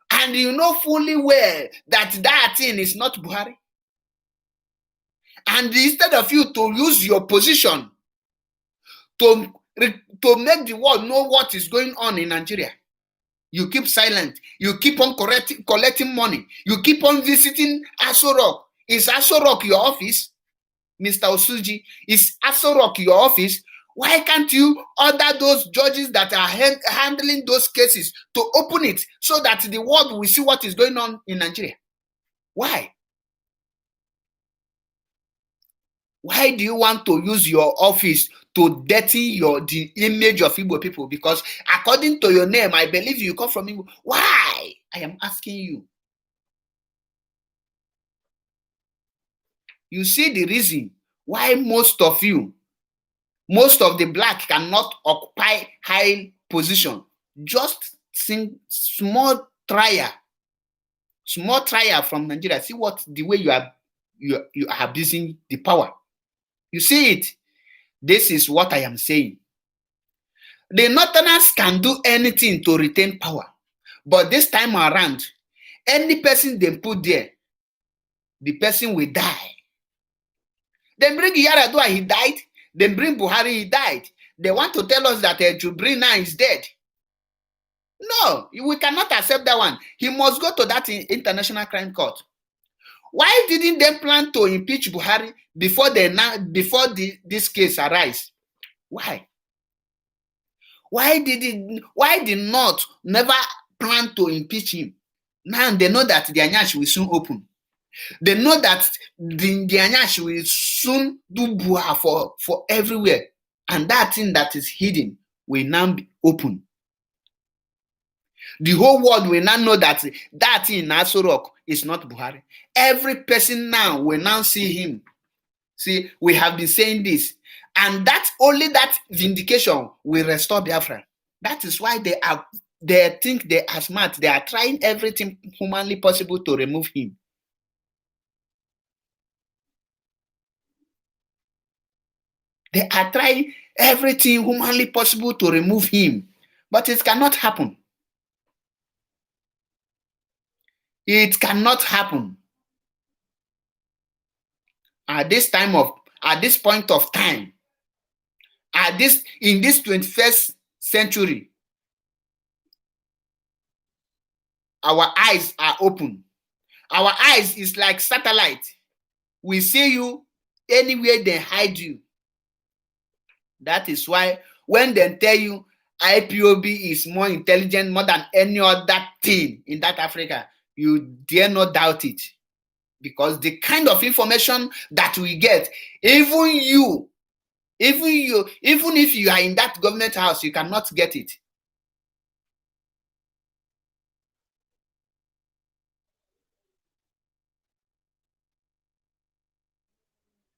And you know fully well that thing is not Buhari. And instead of you to use your position to make the world know what is going on in Nigeria, you keep silent. You keep on collecting money. You keep on visiting Aso Rock. Is Aso Rock your office, Mr. Osuji? Is Aso Rock your office? Why can't you order those judges that are handling those cases to open it so that the world will see what is going on in Nigeria? Why? Why do you want to use your office to dirty the image of Igbo people? Because according to your name, I believe you come from Igbo. Why? I am asking you. You see the reason why most of the black cannot occupy high position. Just small trial from Nigeria. See the way you are abusing the power. You see it. This is what I am saying. The Northerners can do anything to retain power. But this time around, any person they put there, the person will die. Then bring Yaradua, he died. Then bring Buhari, he died. They want to tell us that Jubrina is dead. No, we cannot accept that one. He must go to that International Crime Court. Why didn't they plan to impeach Buhari before this case arise? Why? Why did not never plan to impeach him? Now they know that the Anyash will soon open. They know that the Anyash will soon do buha for everywhere. And that thing that is hidden will now be open. The whole world will now know that thing in Aso Rock is not Buhari. Every person now will now see him. See, we have been saying this. And only that vindication will restore Biafra. That is why they think they are smart. They are trying everything humanly possible to remove him. They are trying everything humanly possible to remove him. But it cannot happen. It cannot happen. At this point of time, in this 21st century, our eyes are open. Our eyes is like satellite. We see you anywhere they hide you. That is why when they tell you IPOB is more intelligent, more than any other thing in that Africa, you dare not doubt it. Because the kind of information that we get, even if you are in that government house, you cannot get it.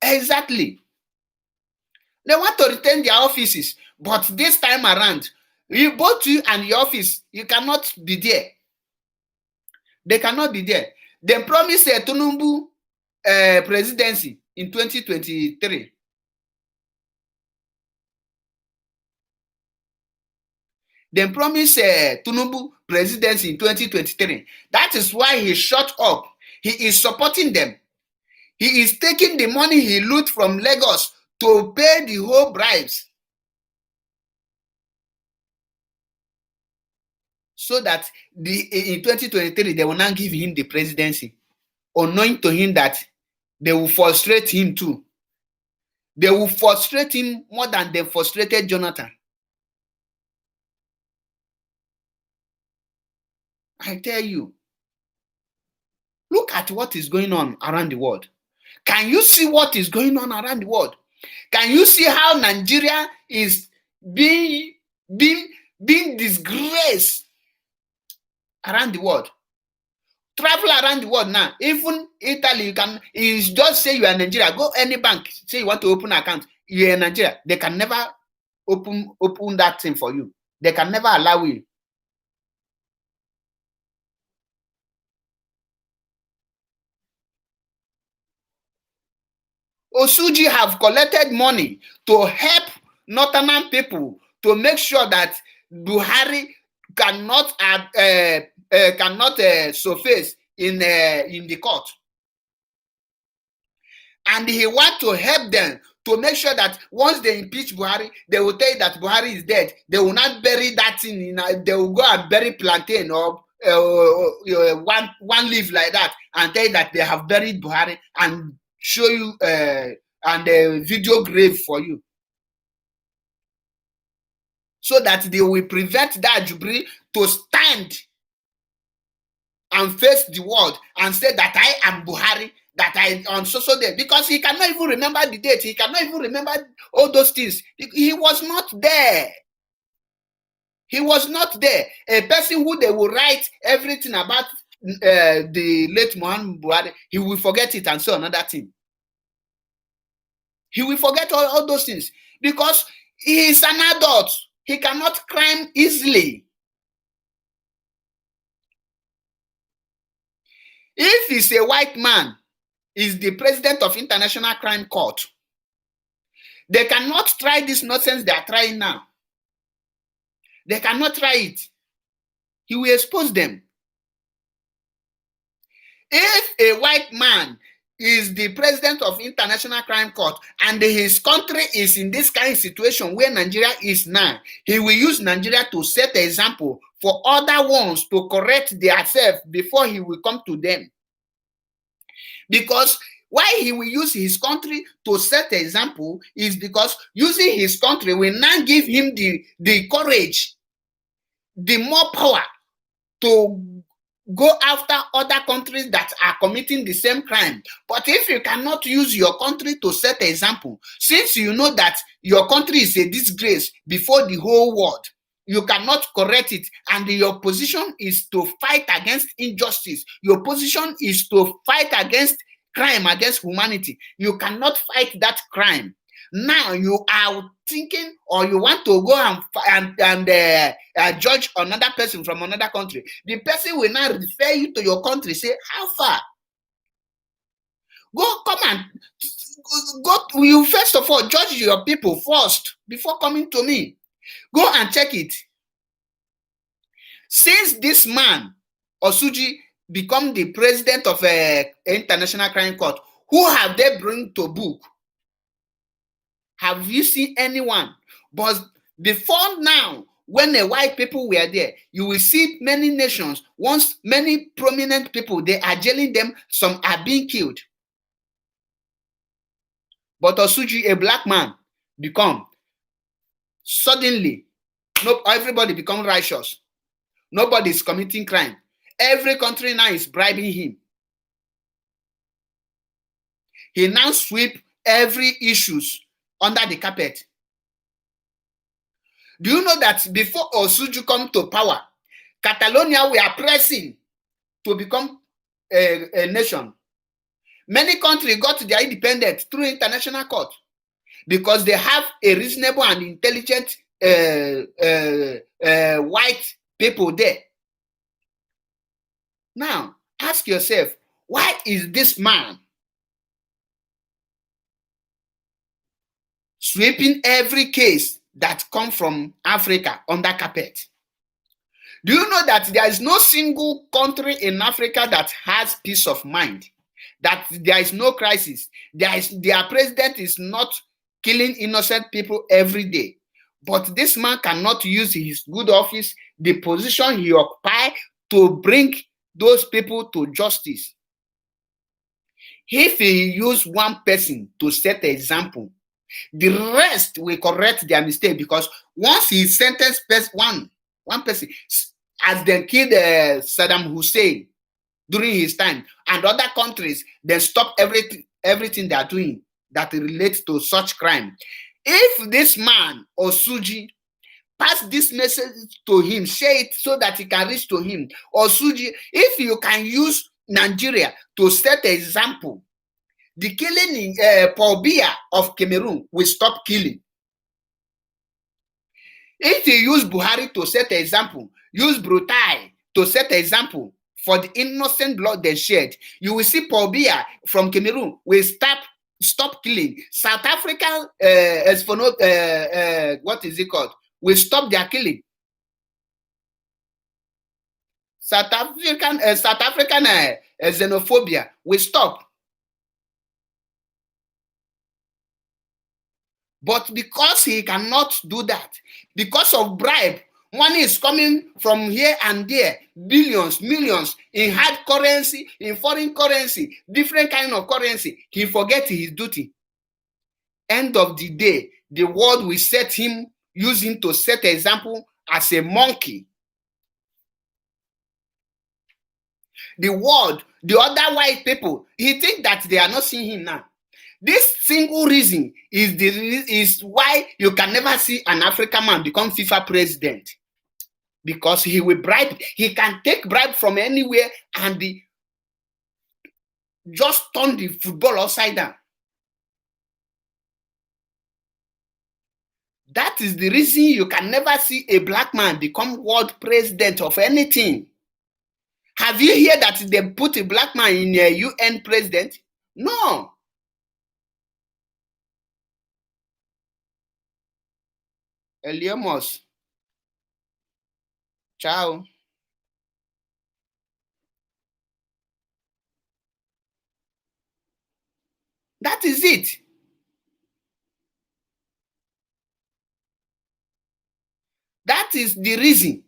Exactly. They want to retain their offices, but this time around, both you and your office, you cannot be there. They cannot be there. They promised a Tinubu presidency in 2023. They promised Tinubu presidency in 2023. That is why he shut up. He is supporting them. He is taking the money he loot from Lagos to pay the whole bribes. So that in 2023, they will now give him the presidency, unknowing to him that they will frustrate him too. They will frustrate him more than they frustrated Jonathan. I tell you, look at what is going on around the world. Can you see what is going on around the world? Can you see how Nigeria is being disgraced around the world? Travel around the world now. Even Italy, you just say you are in Nigeria. Go any bank, say you want to open an account. You're in Nigeria. They can never open that thing for you. They can never allow you. Osuji have collected money to help northern people to make sure that Buhari cannot surface in the court. And he want to help them to make sure that once they impeach Buhari, they will tell you that Buhari is dead. They will not bury that thing. They will go and bury plantain or one leaf like that and tell you that they have buried Buhari and show you and a video grave for you, so that they will prevent that Jubri to stand and face the world and say that I am Buhari, that I on so day, because he cannot even remember the date. He cannot even remember all those things. He was not there. He was not there. A person who they will write everything about the late Muhammad Buhari, he will forget it and say another thing. He will forget all those things because he is an adult. He cannot crime easily. If he's a white man, is the president of International Crime Court, they cannot try this nonsense they are trying now. They cannot try it. He will expose them. If a white man is the president of International Crime Court and his country is in this kind of situation where Nigeria is now, he will use Nigeria to set an example for other ones to correct themselves before he will come to them. Because why he will use his country to set an example is because using his country will now give him the courage, the more power to go after other countries that are committing the same crime. But if you cannot use your country to set an example, since you know that your country is a disgrace before the whole world, you cannot correct it, and your position is to fight against injustice. Your position is to fight against crime against humanity. You cannot fight that crime. Now you are thinking, or you want to go and judge another person from another country. The person will now refer you to your country, say, how far? Go, you first of all judge your people first before coming to me. Go and check it. Since this man, Osuji, become the president of International Crime Court, who have they bring to book? Have you seen anyone? But before now, when the white people were there, you will see many nations, once many prominent people, they are jailing them, some are being killed. But Osuji, a black man, become, suddenly, everybody become righteous. Nobody is committing crime. Every country now is bribing him. He now sweep every issues under the carpet. Do you know that before Osuji come to power, Catalonia were pressing to become a nation? Many countries got their independence through international court because they have a reasonable and intelligent white people there. Now, ask yourself, why is this man sweeping every case that come from Africa under carpet? Do you know that there is no single country in Africa that has peace of mind, that there is no crisis, their president is not killing innocent people every day? But this man cannot use his good office, the position he occupies, to bring those people to justice. If he use one person to set an example, the rest will correct their mistake, because once he sentenced one person, as they killed Saddam Hussein during his time, and other countries, they stop everything they are doing. that relates to such crime. If this man or Suji pass this message to him, share it so that it can reach to him, or Suji, if you can use Nigeria to set an example, the killing in Paul Biya of Cameroon will stop killing. If you use Buhari to set an example, use Brutai to set an example for the innocent blood they shed, you will see Paul Biya from Cameroon will stop killing. South African, what is it called, will stop their killing. South African xenophobia will stop. But because he cannot do that, because of bribe, money is coming from here and there, billions, millions, in hard currency, in foreign currency, different kind of currency, he forgets his duty. End of the day, the world will set him, use him to set an example as a monkey. The world, the other white people, he think that they are not seeing him now. This single reason is why you can never see an African man become FIFA president. Because he will bribe, he can take bribe from anywhere and just turn the football upside down. That is the reason you can never see a black man become world president of anything. Have you heard that they put a black man in a UN president? No. Eliamos. Ciao. That is it. That is the reason.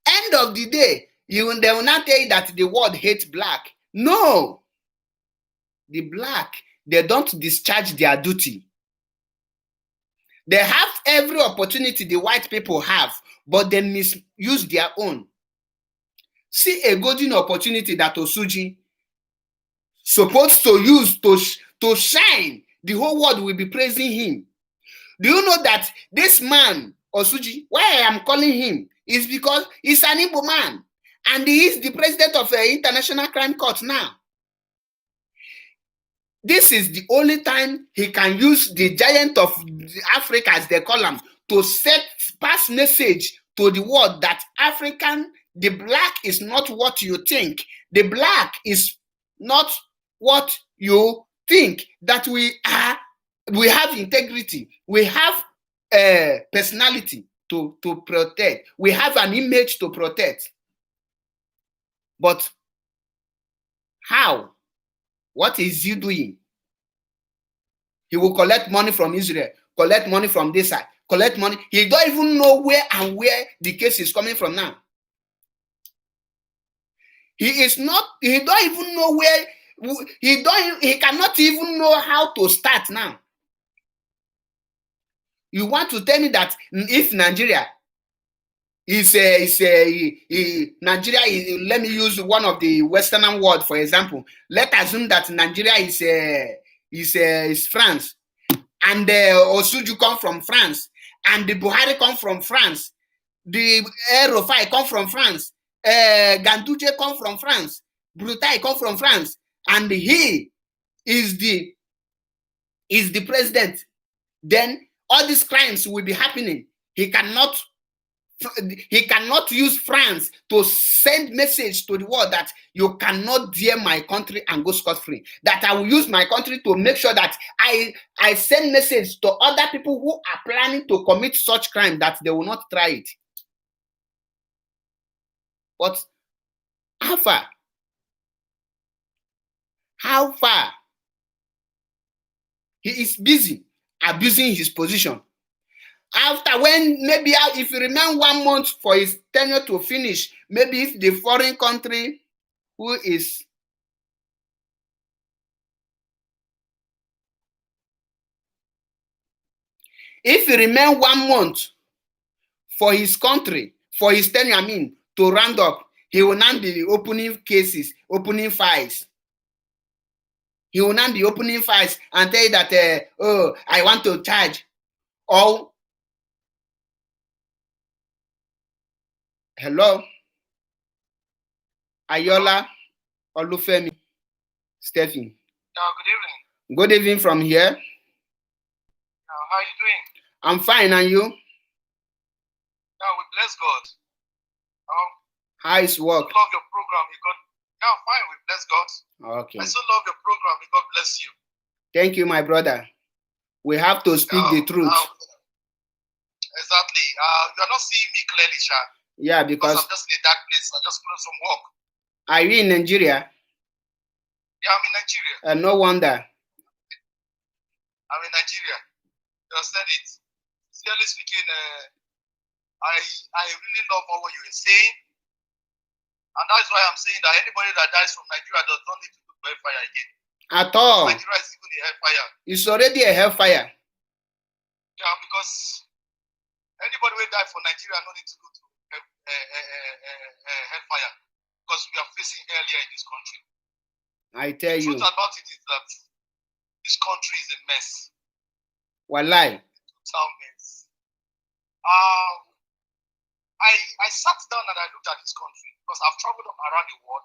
End of the day, they will not tell you that the world hates black. No. The black, they don't discharge their duty. They have every opportunity the white people have, but they misuse their own. See a golden opportunity that Osuji supposed to use to shine. The whole world will be praising him. Do you know that this man, Osuji, why I am calling him, is because he's an Igbo man, and he is the president of the International Crime Court now. This is the only time he can use the giant of Africa, as they call him, to pass message to the world that the black is not what you think. The black is not what you think. That we have integrity. We have a personality to protect. We have an image to protect. But how? What is he doing? He will collect money from Israel, collect money from this side, collect money. He don't even know where the case is coming from now. He don't even know where, he cannot even know how to start now. You want to tell me that if Nigeria Nigeria is, let me use one of the Western words, for example. Let's assume that Nigeria is France, and Osuju come from France, and the Buhari come from France, the Rofai come from France, Ganduje come from France, Brutai come from France, and he is the president. Then all these crimes will be happening. He cannot use France to send message to the world that you cannot dare my country and go scot-free. That I will use my country to make sure that I send message to other people who are planning to commit such crime that they will not try it. But how far? How far? He is busy abusing his position. After, when maybe if you remain 1 month for his tenure to finish, maybe if the foreign country who is if he remain 1 month for his country, for his tenure, to round up, he will now be opening cases, opening files. he will not be opening files and tell you that, oh, I want to charge. Or, hello, Ayola, Olufemi, Stephen. Good evening. Good evening from here. How are you doing? I'm fine, and you? We bless God. How is work? I love your program. Fine. We bless God. Okay. I so love your program. May God bless you. Thank you, my brother. We have to speak the truth. Exactly. You are not seeing me clearly, Sha. Yeah, because I'm just in a dark place. I just closed some work. Are you in Nigeria? Yeah, I'm in Nigeria. No wonder. I'm in Nigeria. You understand it? Sincerely speaking, I really love what you were saying. And that's why I'm saying that anybody that dies from Nigeria does not need to go to hellfire again. At all. Nigeria is even a hellfire. It's already a hellfire. Yeah, because anybody who died from Nigeria no need to go to hellfire. Because we are facing hell here in this country. I tell you. The truth about it is that this country is a mess. Wallahi. Total mess. I sat down and I looked at this country because I've traveled around the world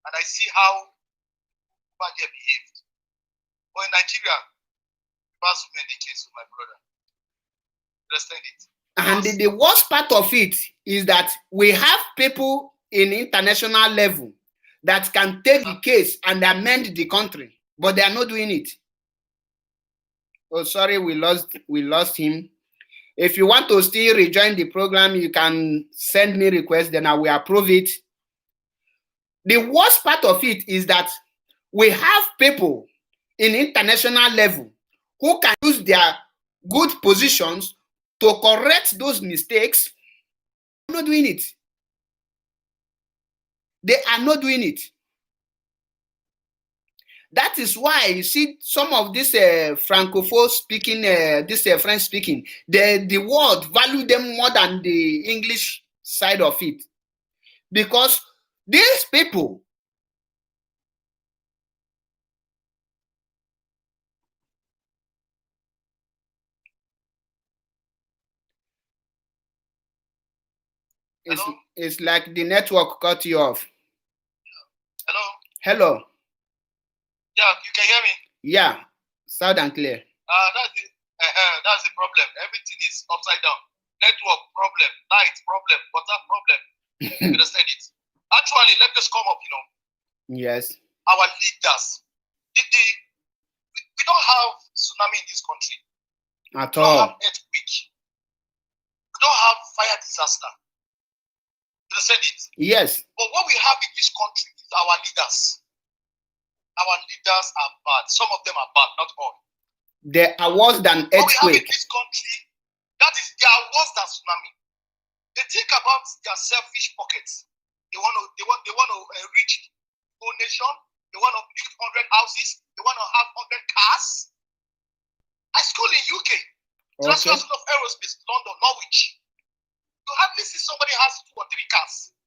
and I see how they behaved. But in Nigeria, that's made the case with my brother. Understand it? And the worst part of it is that we have people in international level that can take the case and amend the country, but they are not doing it. Oh, sorry, we lost him. If you want to still rejoin the program, you can send me request, then I will approve it. The worst part of it is that we have people in international level who can use their good positions to correct those mistakes. They're not doing it. They are not doing it. That is why you see some of this Francophone speaking, this French speaking, the world value them more than the English side of it. Because these people, it's like the network cut you off. Hello? Hello. Yeah, you can hear me? Yeah, loud and clear. That's the problem. Everything is upside down. Network problem, light problem, water problem. You understand it? Actually, let us come up, Yes. Our leaders. We don't have tsunami in this country. At all. We don't have earthquake. We don't have fire disaster. You understand it? Yes. But what we have in this country is our leaders. Our leaders are bad. Some of them are bad, not all. They are worse than earthquake. What we have in this country, they are worse than tsunami. They think about their selfish pockets. They want to reach the whole nation. They want to build 100 houses. They want to have 100 cars. I school in UK. International School of Aerospace, London, Norwich. You hardly see somebody has 2 or 3 cars.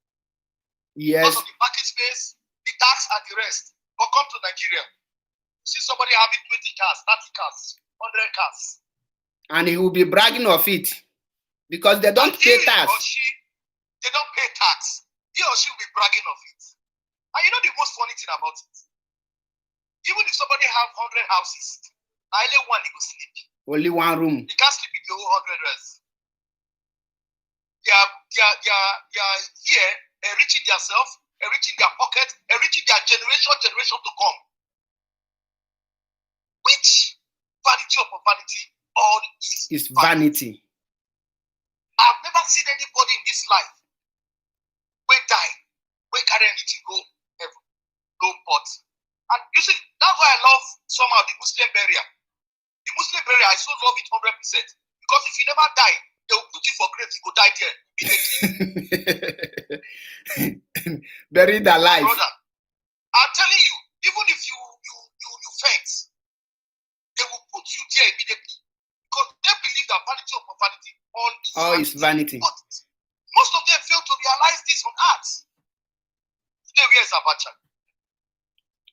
Yes. Because of the parking space, the tax, and the rest. But come to Nigeria, you see somebody having 20 cars, 30 cars, 100 cars. And he will be bragging of it because they don't pay tax. They don't pay tax. He or she will be bragging of it. And you know the most funny thing about it? Even if somebody have 100 houses, only one he go sleep. Only one room. He can't sleep in the whole 100 rest. They are here enriching themselves, enriching their pocket, enriching their generation to come. Which vanity upon vanity, all is vanity. I've never seen anybody in this life who die, who carry anything go heaven, go pot. And you see, that's why I love somehow the Muslim burial. The Muslim burial, I so love it 100%. Because if you never die, they will put you for grave, you go die there immediately. Buried alive. Brother, I'm telling you, even if you faint, they will put you there immediately. Because they believe that vanity upon vanity, all is vanity. But most of them fail to realize this on earth. Today, where is Abacha?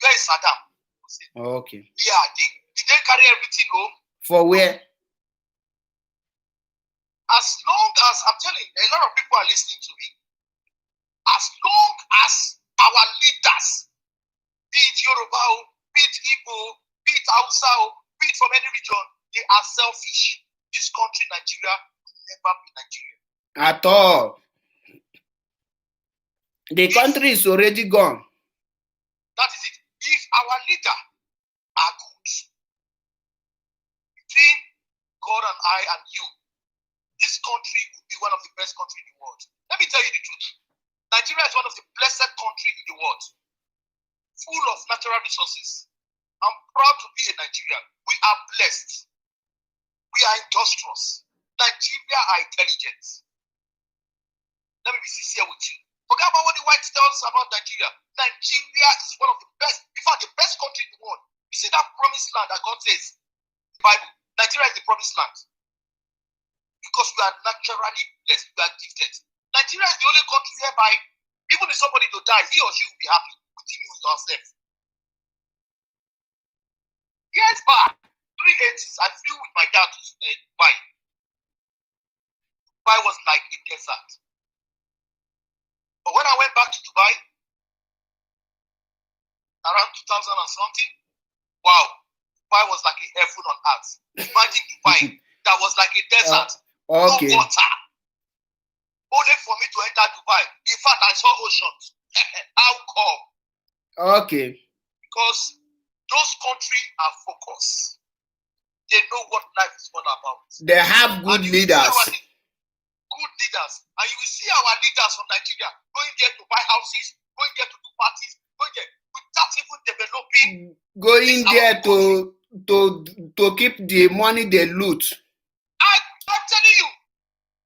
Where is Saddam saying. Okay. Yeah, did they carry everything home? For where? As long as, I'm telling you, a lot of people are listening to me. As long as our leaders, be it Yoruba, be it Igbo, be it Hausa, be it from any region, they are selfish. This country, Nigeria, will never be Nigeria. At all. The country is already gone. That is it. If our leader are good, between God and I and you, this country will be one of the best countries in the world. Let me tell you the truth. Nigeria is one of the blessed countries in the world, full of natural resources. I'm proud to be a Nigerian. We are blessed. We are industrious. Nigeria are intelligent. Let me be sincere with you. Forget about what the white tells about Nigeria. Nigeria is one of the best, in fact, the best country in the world. You see that promised land that God says in the Bible, Nigeria is the promised land. Because we are naturally blessed, we are gifted. Nigeria is the only country whereby, even if somebody to die, he or she will be happy with him or yourself. Years back, 380s, I flew with my dad to Dubai. Dubai was like a desert. But when I went back to Dubai, around 2000 and something, wow, Dubai was like a heaven on earth. Imagine Dubai, that was like a desert, Okay. no water. Only for me to enter Dubai. In fact, I saw oceans. How come? Okay. Because those countries are focused. They know what life is all about. They have good leaders. Good leaders. And you will see our leaders from Nigeria going there to buy houses, going there to do parties, going there without even developing. Going there to keep the money they loot. I'm telling you.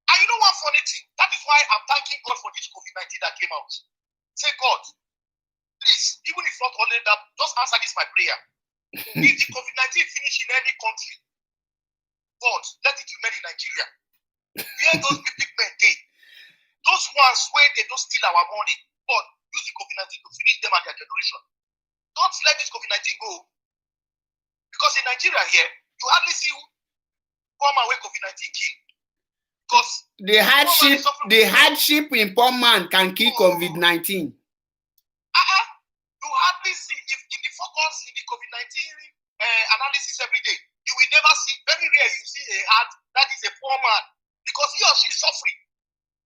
And you know one funny thing? That is why I'm thanking God for this COVID-19 that came out. Say, God, please, even if not only that, just answer this my prayer. If the COVID-19 finish in any country, God, let it remain in Nigeria. Where those big men dey, those ones where they don't steal our money, God, use the COVID-19 to finish them and their generation. Don't let this COVID-19 go. Because in Nigeria here, you hardly see one man where COVID-19 kill. Because the hardship in poor man can kill COVID-19. You hardly see, if in the focus in the COVID-19 analysis every day, you will never see, very rare you see a heart that is a poor man. Because he or she is suffering.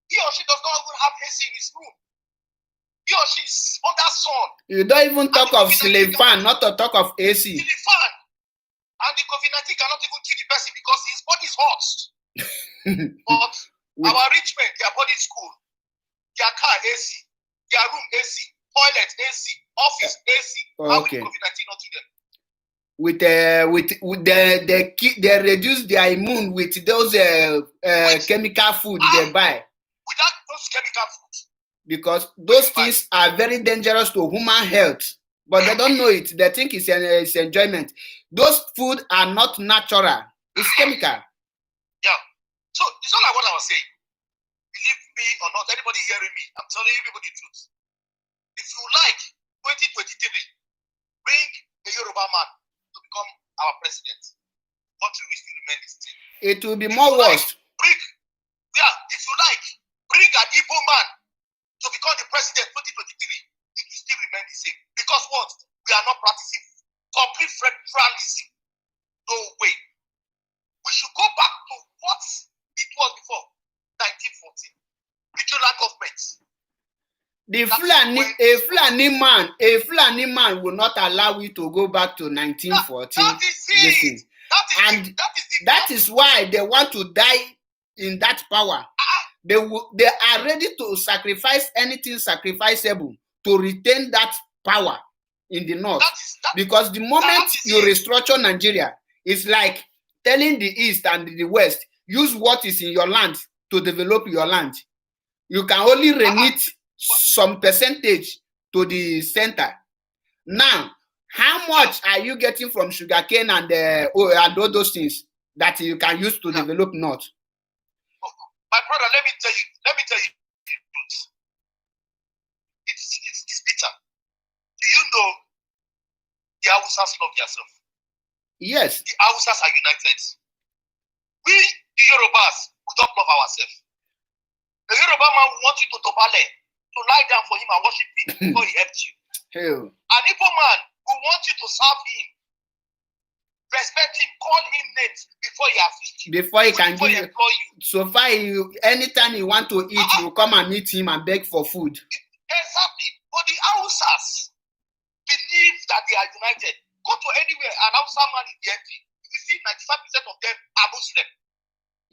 He or she does not even have AC in his room. He or she is under sun. You don't even talk of ceiling fan, not to talk of AC. Ceiling fan. And the COVID-19 cannot even kill the person because his body is hot. But our rich men, their body is cool. Their car AC, their room AC, toilet AC, office AC. How will COVID-19 not do them? They reduce their immune with those chemical food they buy. Without those chemical foods. Because those things are very dangerous to human health. But they don't know it. They think it's enjoyment. Those food are not natural. It's chemical. Yeah. So it's not like what I was saying. Believe me or not, anybody hearing me, I'm telling you people the truth. If you like 2023, bring a Yoruba man to become our president. Country will still remain the same. It will be more worse. If you like, bring an Igbo man to become the president 2023. It will still remain the same. Because what? We are not practicing complete federalism. No way. We should go back to what it was before 1914. Regional governments. A Fulani man will not allow you to go back to 1914. That is why they want to die in that power. They are ready to sacrifice anything sacrificable to retain that power in the north. Because the moment you restructure Nigeria, it's like telling the east and the west, use what is in your land to develop your land. You can only remit some percentage to the center. Now, how much are you getting from sugarcane and all those things that you can use to develop north? My brother, let me tell you the truth. It's bitter. Do you know the Hausas love themselves. Yes. The Hausas are united. We, the Yorubas, we don't love ourselves. The Yoruba man will want you to dobale, to lie down for him and worship him before he helps you. Hell. An Igbo man will want you to serve him, respect him, call him names before he assists you. Before he can before he give you. employ you. So far, anytime you want to eat, you come and meet him and beg for food. Exactly. But the Hausas believe that they are united. Go to anywhere, an Hausa man in the MP, you will see 95% of them are Muslim.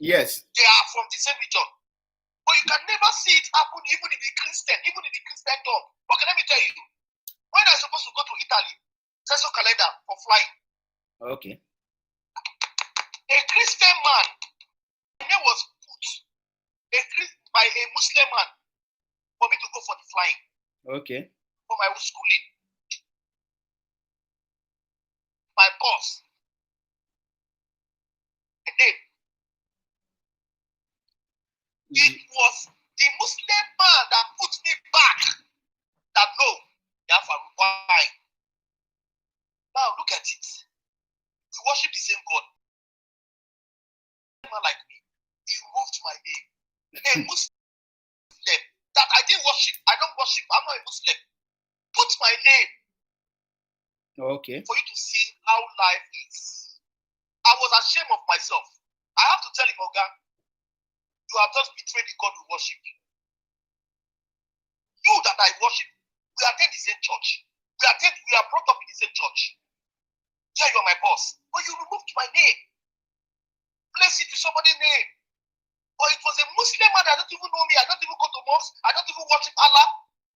Yes. They are from the same region. But you can never see it happen even in the Christendom. Okay, let me tell you. When I'm supposed to go to Italy, Seso calendar for flying. Okay. A Christian man, my name was put by a Muslim man for me to go for the flying. Okay. For my schooling. My boss. And then it was the Muslim man that put me back. That no, why? Now look at it. We worship the same God. A man like me, he removed my name. A Muslim that I didn't worship, I don't worship, I'm not a Muslim. Put my name. Okay. For you to see how life is. I was ashamed of myself. I have to tell him, Oga, you have just betrayed the God we worship. You that I worship, we attend the same church. We are brought up in the same church. Yeah, you're my boss. But you removed my name. Place it to somebody's name. But it was a Muslim man that don't even know me. I don't even go to mosque. I don't even worship Allah.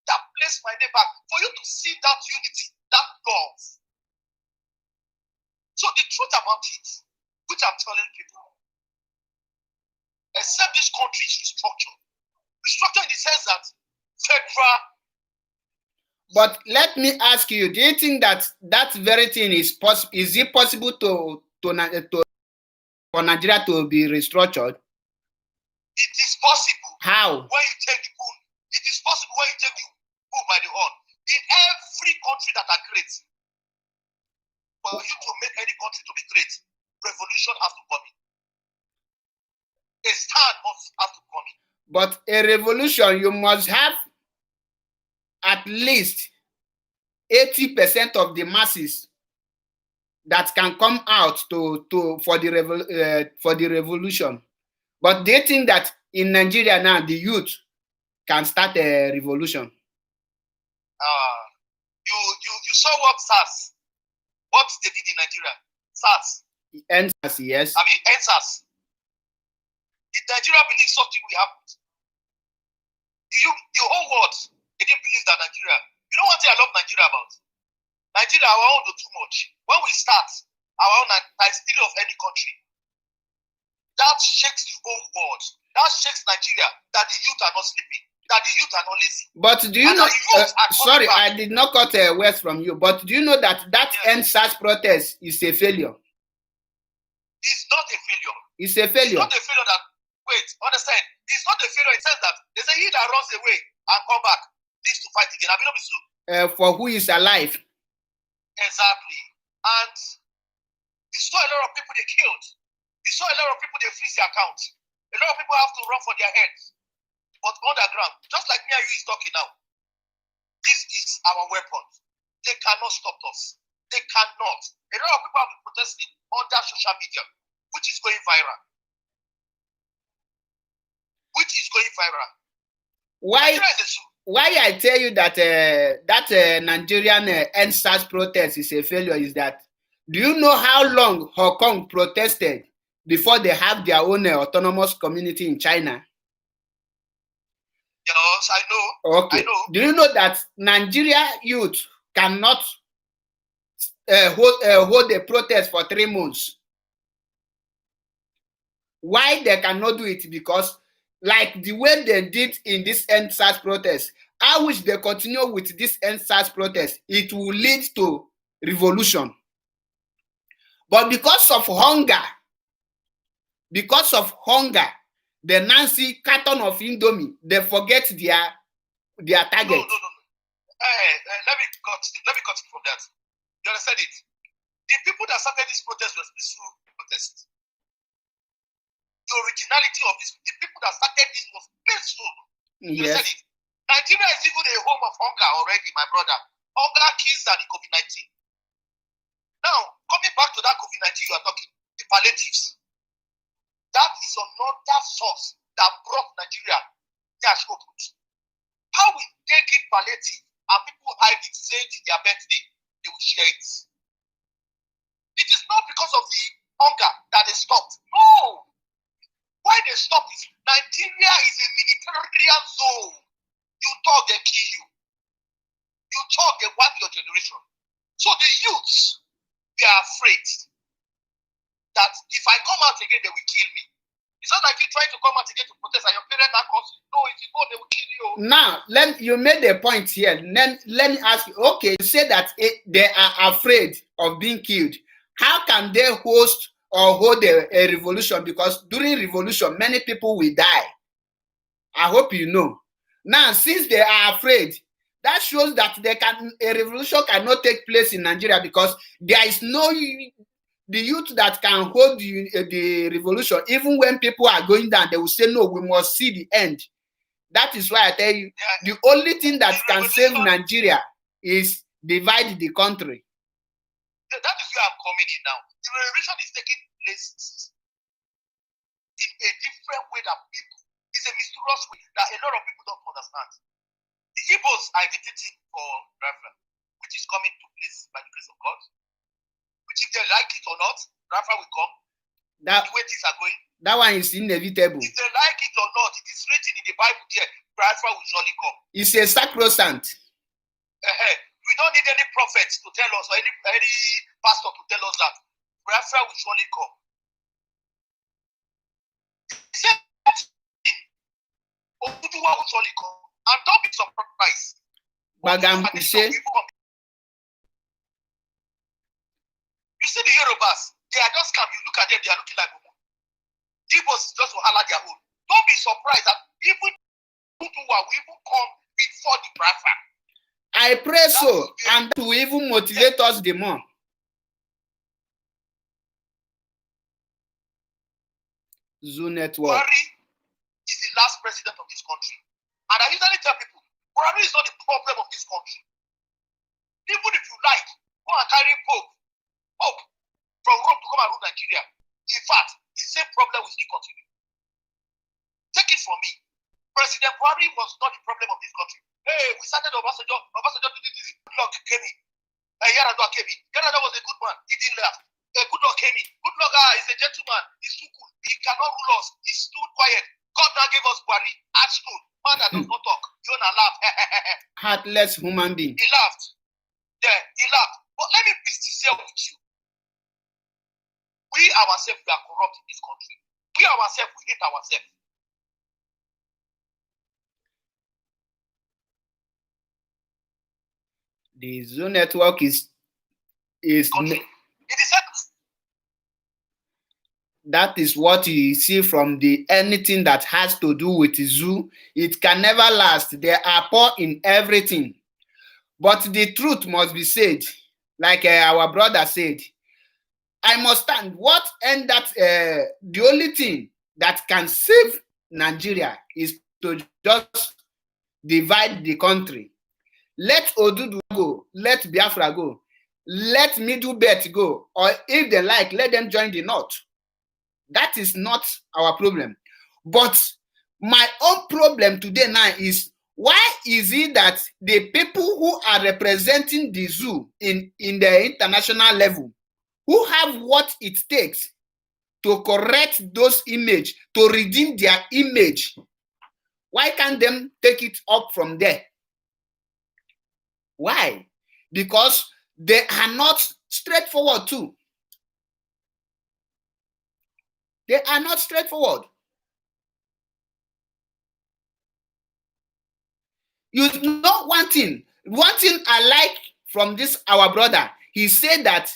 That placed my name back. For you to see that unity, that love. So the truth about it, which I'm telling people, except this country is restructured. Restructured in the sense that federal. But let me ask you, do you think that very thing is possible? Is it possible for Nigeria to be restructured? It is possible. How? When you take the bull, it is possible when you take the bull by the horn. In every country that are great, for you to make any country to be great, revolution has to come in. A stand must have to come in. But a revolution, you must have at least 80% of the masses that can come out for the revolution. But they think that in Nigeria now, the youth can start a revolution. You saw what they did in Nigeria. SARS. NSAS, yes. I mean, NSAS. Did Nigeria believe something will happen? The whole world, they didn't believe that Nigeria. You know one thing I love Nigeria about? Nigeria, our own do too much. When we start, our own times 3 of any country. That shakes the whole world. That shakes Nigeria, that the youth are not sleeping, that the youth are not lazy. But do you know, sorry, I did not cut a word from you, but do you know that NSAS protest is a failure? It's not a failure. It's a failure. It's not a failure that, wait, understand, it's not a failure in the sense that there's a he that runs away and come back, needs to fight again. I mean, so. For who is alive. Exactly. And you saw a lot of people they killed. You saw a lot of people they freeze their account. A lot of people have to run for their heads. But underground, just like me and you is talking now, this is our weapon. They cannot stop us. They cannot. A lot of people have been protesting under social media, which is going viral. Why I tell you that Nigerian NSAS protest is a failure is that, do you know how long Hong Kong protested before they have their own autonomous community in China? Yes, I know. Okay. I know. Do you know that Nigeria youth cannot hold a protest for 3 months? Why they cannot do it? Because like the way they did in this NSAS protest, I wish they continue with this NSAS protest. It will lead to revolution. But because of hunger, the Nancy carton of Indomie, they forget their target. No. Let me cut it from that. You understand it? The people that started this protest were peaceful protests. The originality of this, the people that started this was peaceful. You Yes. understand it? Nigeria is even a home of hunger already, my brother. Hunger kills than the COVID-19. Now, coming back to that COVID-19 you are talking, the palliatives. That is another source that brought Nigeria cash open. How will they give palliative and people hide it, say it in their birthday, they will share it. It is not because of the hunger that they stopped. No. Why they stopped is Nigeria is a military zone. You talk, they kill you. You talk, they wipe your generation. So the youths, they are afraid that if I come out again, they will kill me. It's not like you trying to come out again to protest and your parents are causing. No, if you go, they will kill you. Now, you made a point here. Then let me ask you, okay, you say that they are afraid of being killed. How can they host or hold a revolution? Because during revolution, many people will die. I hope you know. Now, since they are afraid, that shows that a revolution cannot take place in Nigeria because there is no the youth that can hold the revolution. Even when people are going down, they will say, no, we must see the end. That is why I tell you, the only thing that can save Nigeria is divide the country. That is where I'm coming in now. The revolution is taking place in a different way that people, it's a mysterious way that a lot of people don't understand. The Igbos are agitating for Biafra, which is coming to place by the grace of God. Which, if they like it or not, Biafra will come. The way things are going. That one is inevitable. If they like it or not, it is written in the Bible there, Biafra will surely come. It's a sacrosanct. We don't need any prophets to tell us or any pastor to tell us that Biafra will surely come. He said, Oduduwa will surely come. And don't be surprised. Bagam, you say? You see the Yorubas, they are just come. You look at them, they are looking like Mumu. Igbos just will holler their own. Don't be surprised that even Oduduwa will even come before the Biafra. I pray so, and that will even motivate us the more. Zoo Network. Buhari is the last president of this country. And I usually tell people, Buhari is not the problem of this country. Even if you like, go and carry Pope from Rome to come and rule Nigeria. In fact, the same problem will still continue. Take it from me. President Buhari was not the problem of this country. Hey, we started Obasanjo did this. Good luck came in. Yaradua came in. Yaradua was a good man. He didn't laugh. Good luck came in. Good luck is a gentleman. He's too cool. He cannot rule us. He stood quiet. God now gave us Buhari. Heartstone. Man that does not talk. You wanna laugh. Heartless human being. He laughed. Yeah, he laughed. But let me be sincere with you. We ourselves, we are corrupt in this country. We ourselves, we hate ourselves. The Zoo Network is that is what you see from anything that has to do with the zoo. It can never last. They are poor in everything. But the truth must be said, like our brother said. I must stand. The only thing that can save Nigeria is to just divide the country. Let Oduduwa go, let Biafra go, let Middle Belt go, or if they like, let them join the North. That is not our problem. But my own problem today now is, why is it that the people who are representing the zoo in the international level, who have what it takes to correct those images, to redeem their image, why can't them take it up from there? Why? Because they are not straightforward too. They are not straightforward. You know one thing I like from this, our brother, he said that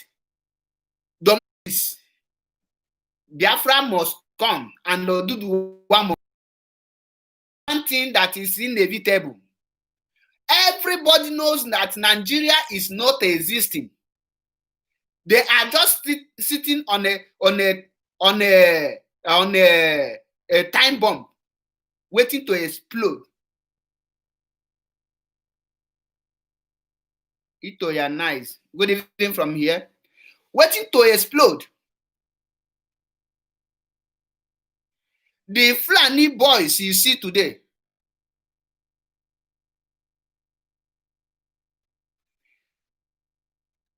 Biafra must come and do one thing that is inevitable. Everybody knows that Nigeria is not existing. They are just sitting on a time bomb, waiting to explode. Ito, you're nice. Good evening from here. Waiting to explode. The Fulani boys you see today,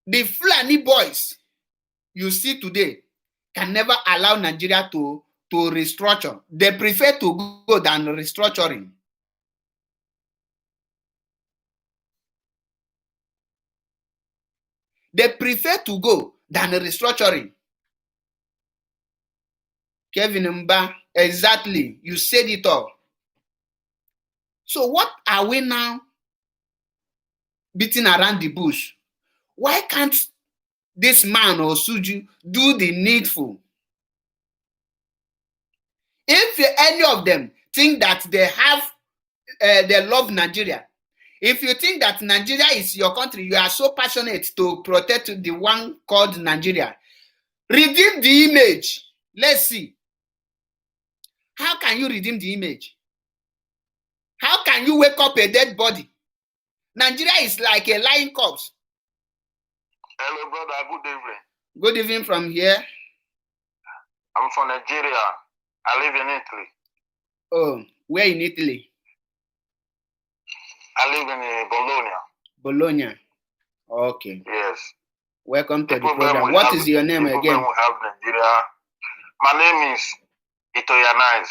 the Fulani boys you see today can never allow Nigeria to restructure. They prefer to go than restructuring. They prefer to go than restructuring. Kevin Mba, exactly. You said it all. So what are we now beating around the bush? Why can't this man or Suju do the needful? If any of them think that they love Nigeria, if you think that Nigeria is your country, you are so passionate to protect the one called Nigeria, redeem the image. Let's see. How can you redeem the image? How can you wake up a dead body? Nigeria is like a lying corpse. Hello, brother. Good evening. Good evening from here. I'm from Nigeria. I live in Italy. Oh, where in Italy? I live in Bologna. Bologna. Okay. Yes. Welcome to the program. What is your name again? We have Nigeria. My name is Itoyanais.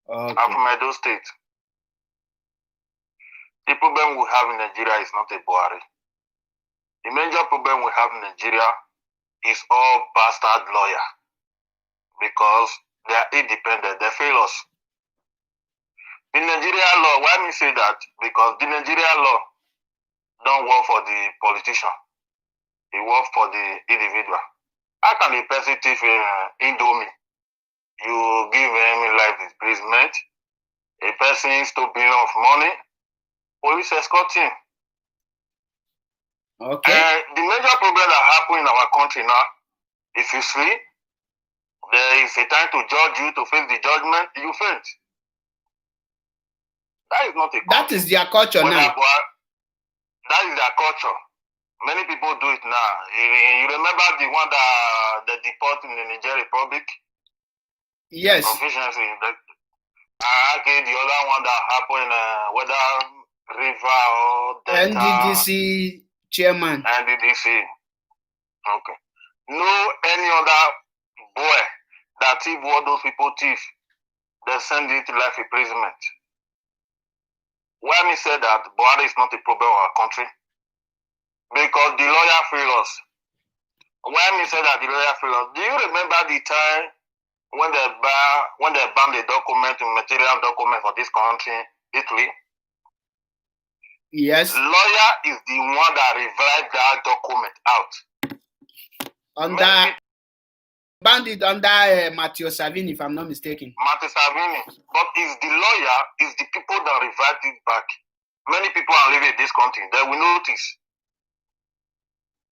Okay. I'm from Edo State. The problem we have in Nigeria is not a buhari. The major problem we have in Nigeria is all bastard lawyer because they are independent. They fail us. The Nigerian law, why me say that? Because the Nigerian law don't work for the politician. It works for the individual. How can a person thief Indomie? You give him life imprisonment. A person stole billion of money. Police escort him. Okay. The major problem that happen in our country now, if you see, there is a time to judge you, to face the judgment, you faint. That is not a culture. That is their culture now. That is their culture. Many people do it now. You remember the one that they deport in the Niger Republic? Yes. Proficiency. Okay, the other one that happened, whether River or Delta. NDDC chairman. NDDC. Okay. No any other boy that thief what those people thief, they send it to life imprisonment. Why me say that Buhari is not a problem in our country? Because the lawyer failed us. Why me say that the lawyer failed us? Do you remember the time when they banned the material document for this country, Italy? Yes. Lawyer is the one that revised that document out. Banned it under Matteo Salvini, if I'm not mistaken. Matteo Salvini. But it's the lawyer, it's the people that revised it back. Many people are living in this country. They will notice.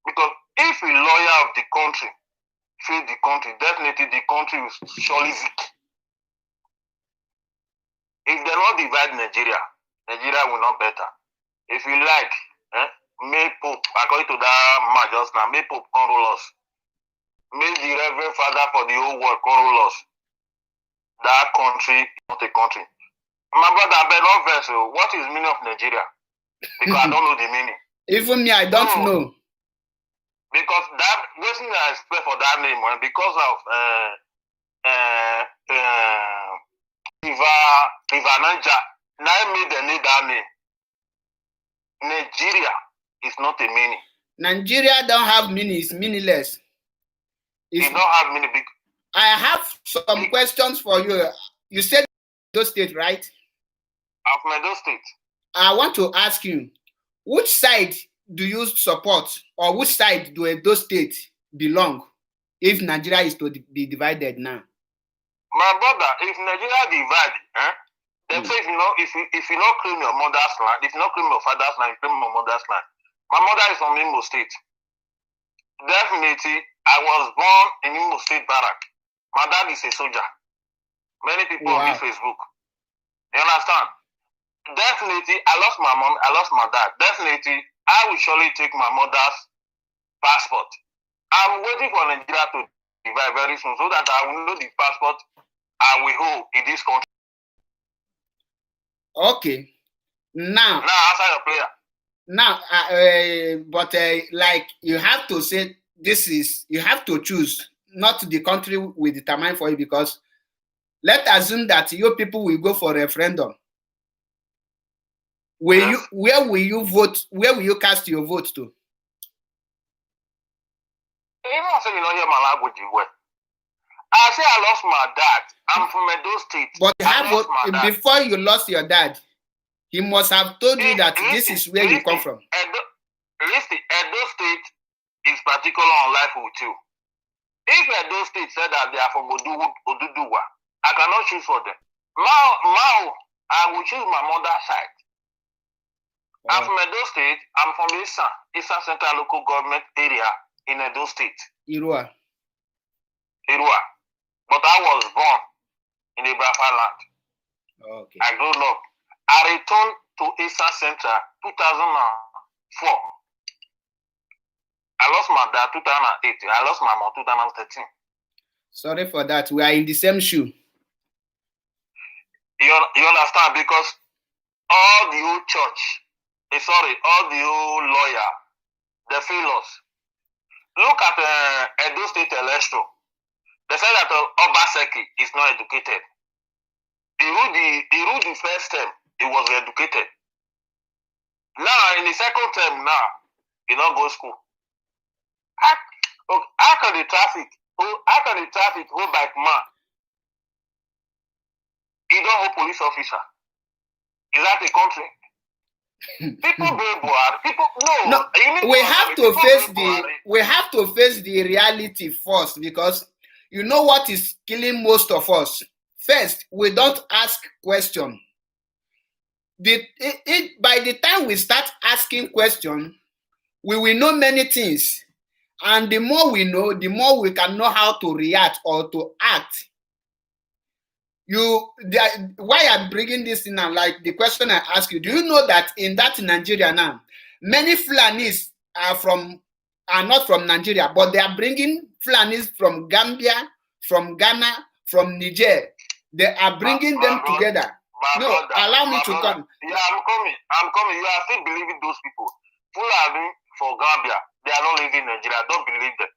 Because if a lawyer of the country fail the country, definitely the country will surely seek. If they not divide Nigeria, Nigeria will not better. If you like, may Pope, according to that man just now, may Pope control us. May the Reverend Father for the whole world control us. That country is not a country. My brother, I not verse. What is the meaning of Nigeria? Because I don't know the meaning. Even me, I don't know. Because that reason I explain for that name, because of River Niger, now made they need that name. Nigeria is not a meaning. Nigeria don't have meaning, it's meaningless. It don't have meaning. I have some questions for you. You said Edo State, right? I'm from Edo State. I want to ask you, which side do you support, or which side do Edo State belong if Nigeria is to be divided now? My brother, if Nigeria divided, they say if you not claim your mother's land, if you not claim your father's land, you claim your mother's land. My mother is from Imo State. definitely, I was born in Imo State Barrack. My dad is a soldier. Many people on this Facebook. You understand? Definitely, I lost my mom, I lost my dad. Definitely, I will surely take my mother's passport. I'm waiting for Nigeria to divide very soon so that I will know the passport I will hold in this country. Okay. Now answer your prayer. Now, but like you have to say you have to choose, not the country will determine for you, because let's assume that your people will go for a referendum. Where will you vote? Where will you cast your vote to? Even say you don't hear my language well. I say I lost my dad. I'm from Edo State. But before you lost your dad, he must have told you that this is where you come from. Edo State is particular on life with you. If Edo State said that they are from Oduduwa, I cannot choose for them. Now, I will choose my mother's side. I'm from Edo State. I'm from Eastern Central Local Government area in Edo State. Irua. But I was born in the Biafra land. Okay. I grew up. I returned to Eastern Central 2004. I lost my dad 2008. I lost my mom 2013. Sorry for that. We are in the same shoe. You understand? Because all the old church, all the old lawyer, they fail us. Look at Edo State election. They said that Obaseki is not educated. He ruled the first term. He was educated. Now, in the second term, he don't go to school. How can the traffic hold back man? He don't hold police officer. Is that a country? People blame Buhari. People no. We have to face the reality first, because you know what is killing most of us. First, we don't ask questions. By the time we start asking questions, we will know many things. And the more we know, the more we can know how to react or to act. Why I'm bringing this in now, like the question I asked you, do you know that in that Nigeria now, many Fulanis are not from Nigeria, but they are bringing Fulanis from Gambia, from Ghana, from Niger. They are bringing them together. Allow me to come. Yeah, I'm coming. You are still believing those people. Fulani for Gambia, they are not living in Nigeria. Don't believe them.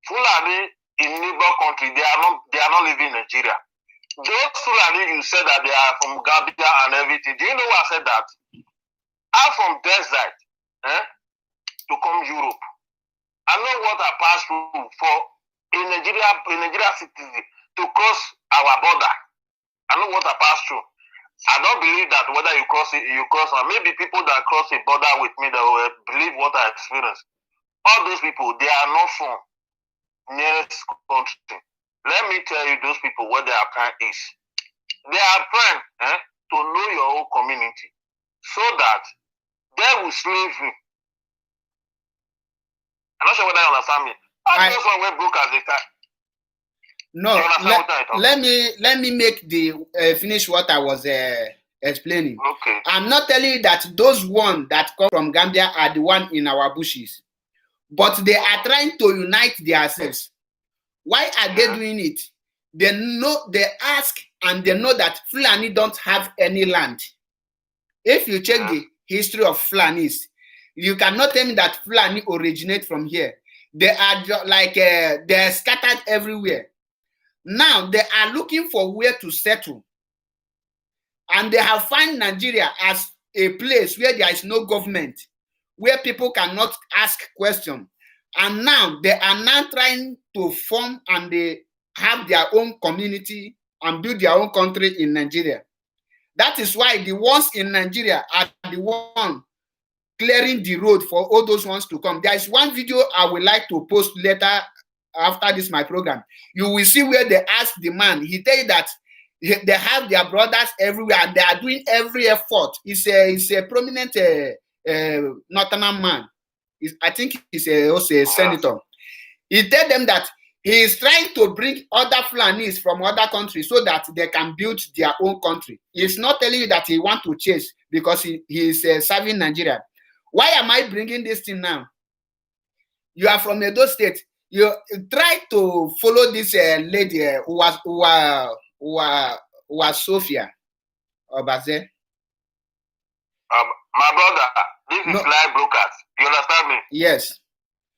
Fulani in neighbor country, they are not living in Nigeria. Those Fulani, you said that they are from Gambia and everything. Do you know why I said that? I'm from desert to come Europe. I know what I passed through for a Nigeria citizen to cross our border. I know what I passed through. I don't believe that whether you cross, or maybe people that cross a border with me, that will believe what I experienced. All those people, they are not from nearest country. Let me tell you, those people, what their plan is. They are trying to know your own community so that they will slave you. I'm not sure whether you understand me. I just want to broke as they can. No, let me make finish what I was explaining. Okay. I'm not telling you that those ones that come from Gambia are the one in our bushes, but they are trying to unite themselves. Why are they doing it? They ask, and they know that Fulani don't have any land. If you check the history of Fulanis, you cannot tell me that Fulani originate from here. They are like they're scattered everywhere. Now they are looking for where to settle, and they have found Nigeria as a place where there is no government, where people cannot ask questions. And now they are now trying to form, and they have their own community and build their own country in Nigeria. That is why the ones in Nigeria are the one clearing the road for all those ones to come. There is one video I would like to post later after this my program. You will see where they ask the man. He tell you that they have their brothers everywhere, and they are doing every effort. He's a prominent northern man. I think he's also a senator. He tell them that he is trying to bring other Fulanis from other countries so that they can build their own country. He's not telling you that he want to chase because he is serving Nigeria. Why am I bringing this thing now? You are from Edo State. You try to follow this lady who was Sophia Obaze. My brother, this is live broadcast. You understand me? Yes.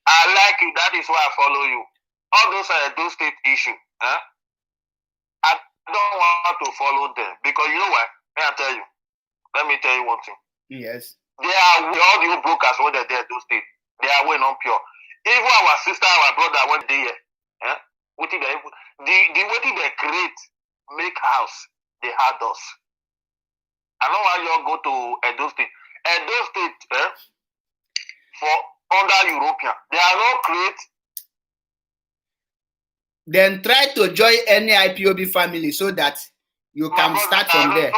I like you. That is why I follow you. All those are those state issues. I don't want to follow them because you know what? Let me tell you one thing. Yes. They are all the brokers when they're there, those states. They are way non pure. Even our sister, our brother went there. The way they create, make house, they had us. I know why you all go to Edo State. Edo State, for under European, they are not create. Then try to join any IPOB family so that you can start from there.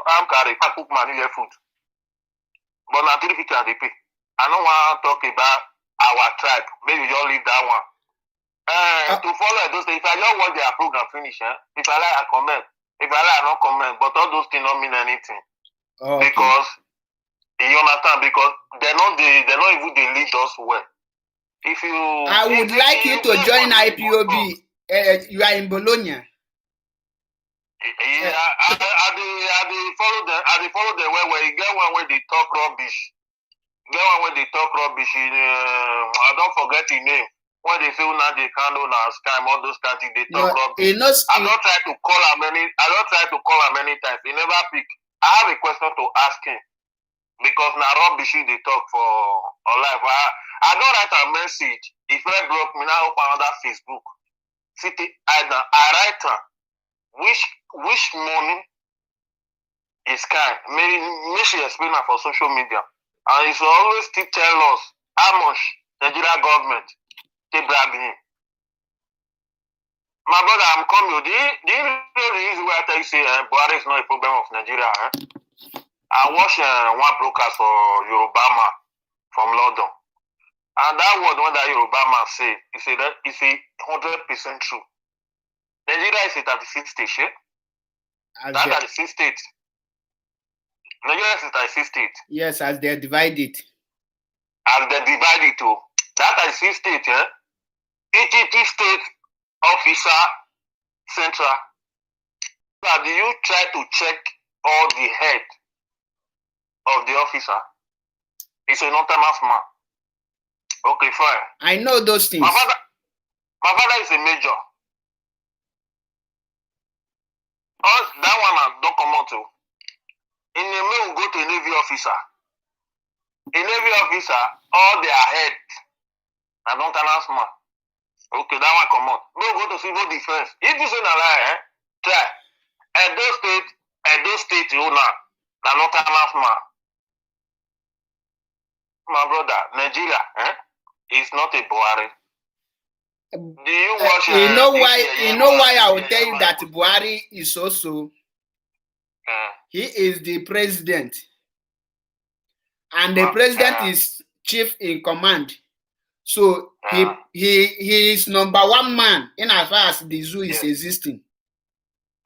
I'm carrying cook money food. But now 350 and they pay. I don't want to talk about our tribe. Maybe you all leave that one. To follow those things, if I just want their program finish, if I like, I comment. If I like, I don't comment. But all those things don't mean anything. Okay. Because you understand? Because they're not even they lead us well. If you, I would like you to join IPOB. You are in Bologna. Yeah, I follow them where you get one where they talk rubbish. Get one where they talk rubbish. I don't forget the name. When they say now they can't do now scam, all those kind of they talk rubbish. I don't try to call him many times. He never pick. I have a question to ask him because now rubbish they talk for life. I don't write a message. If I block me now open another Facebook. I write her. Which money is kind? Maybe she explain her for social media. And it's always still tell us how much Nigeria government they brag him. My brother, I'm coming. Do you know the reason why I tell you say Buhari is not a problem of Nigeria? I watch one broadcast for Yoruba man from London. And that word when that Yoruba man say, he say 100% true. Nigeria is a 36 state. That's 36 states. Nigeria is a 36 state. Yes, as they divide it. As they divide it to that 36 state, ETT state officer central. Now, do you try to check all the head of the officer? It's an autonomous man. Okay, fine. I know those things. My father is a major. That one don't come out to. In the mail, go to a Navy officer. A Navy officer, all their head. I don't man. Okay, that one come out. Go to civil defense. If you say na lie, try. Edo State, you know, na not man. My brother, Nigeria, is not a Buhari. Do you watch? You know why I will tell you that Buhari is also. He is the president, and the president is chief in command. So he is number one man in as far as the zoo is existing.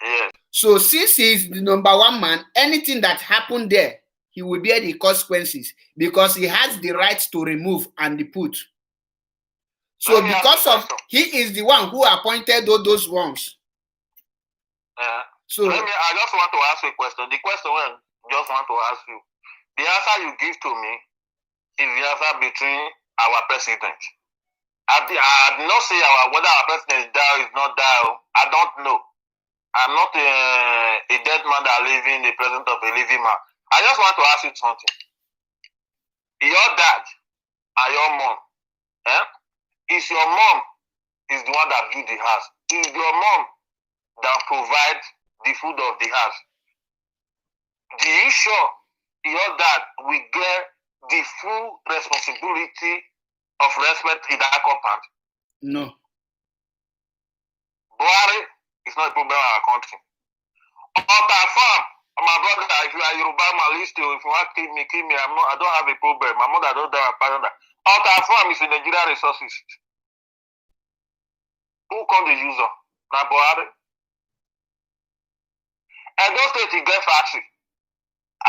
Yes. So since he is the number one man, anything that happened there, he will bear the consequences because he has the right to remove and put. So because of he is the one who appointed all those ones. So I just want to ask you a question. The question I just want to ask you. The answer you give to me is the answer between our president. I did not say whether our president is there or is not there. I don't know. I'm not a dead man that living the presence of a living man. I just want to ask you something. Your dad and your mom, is your mom is the one that build the house? Is your mom that provide the food of the house? Do you sure your dad will get the full responsibility of respect in that compound? No. Buhari is not a problem in our country. On our farm, My brother, if you are Yoruba, Malist, if you want to kill me, kill me. I don't have a problem. My mother don't die, my father. Our farm is in Nigeria resources. Who come the user? Na Buhari. And those state you get factory.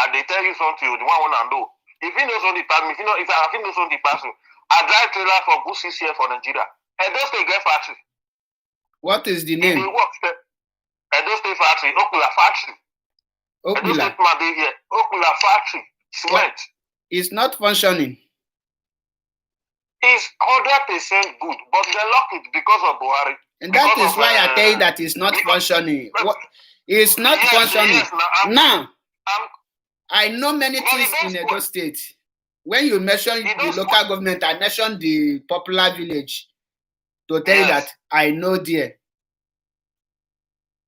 And they tell you something, the one wanna know. If you know something, if you know something, I drive trailer for good 6 years for Nigeria. And those state get factory. What is the name? They work. And those state factory, Okula factory. Okula. Okula factory, cement. It's not functioning. It's 100% good, but they lock it because of Buhari. And that is why I tell you that it's not functioning. It's not functioning. Yes, now, I know many things in Edo State. When you mention the local government, I mentioned the popular village to tell you that I know there.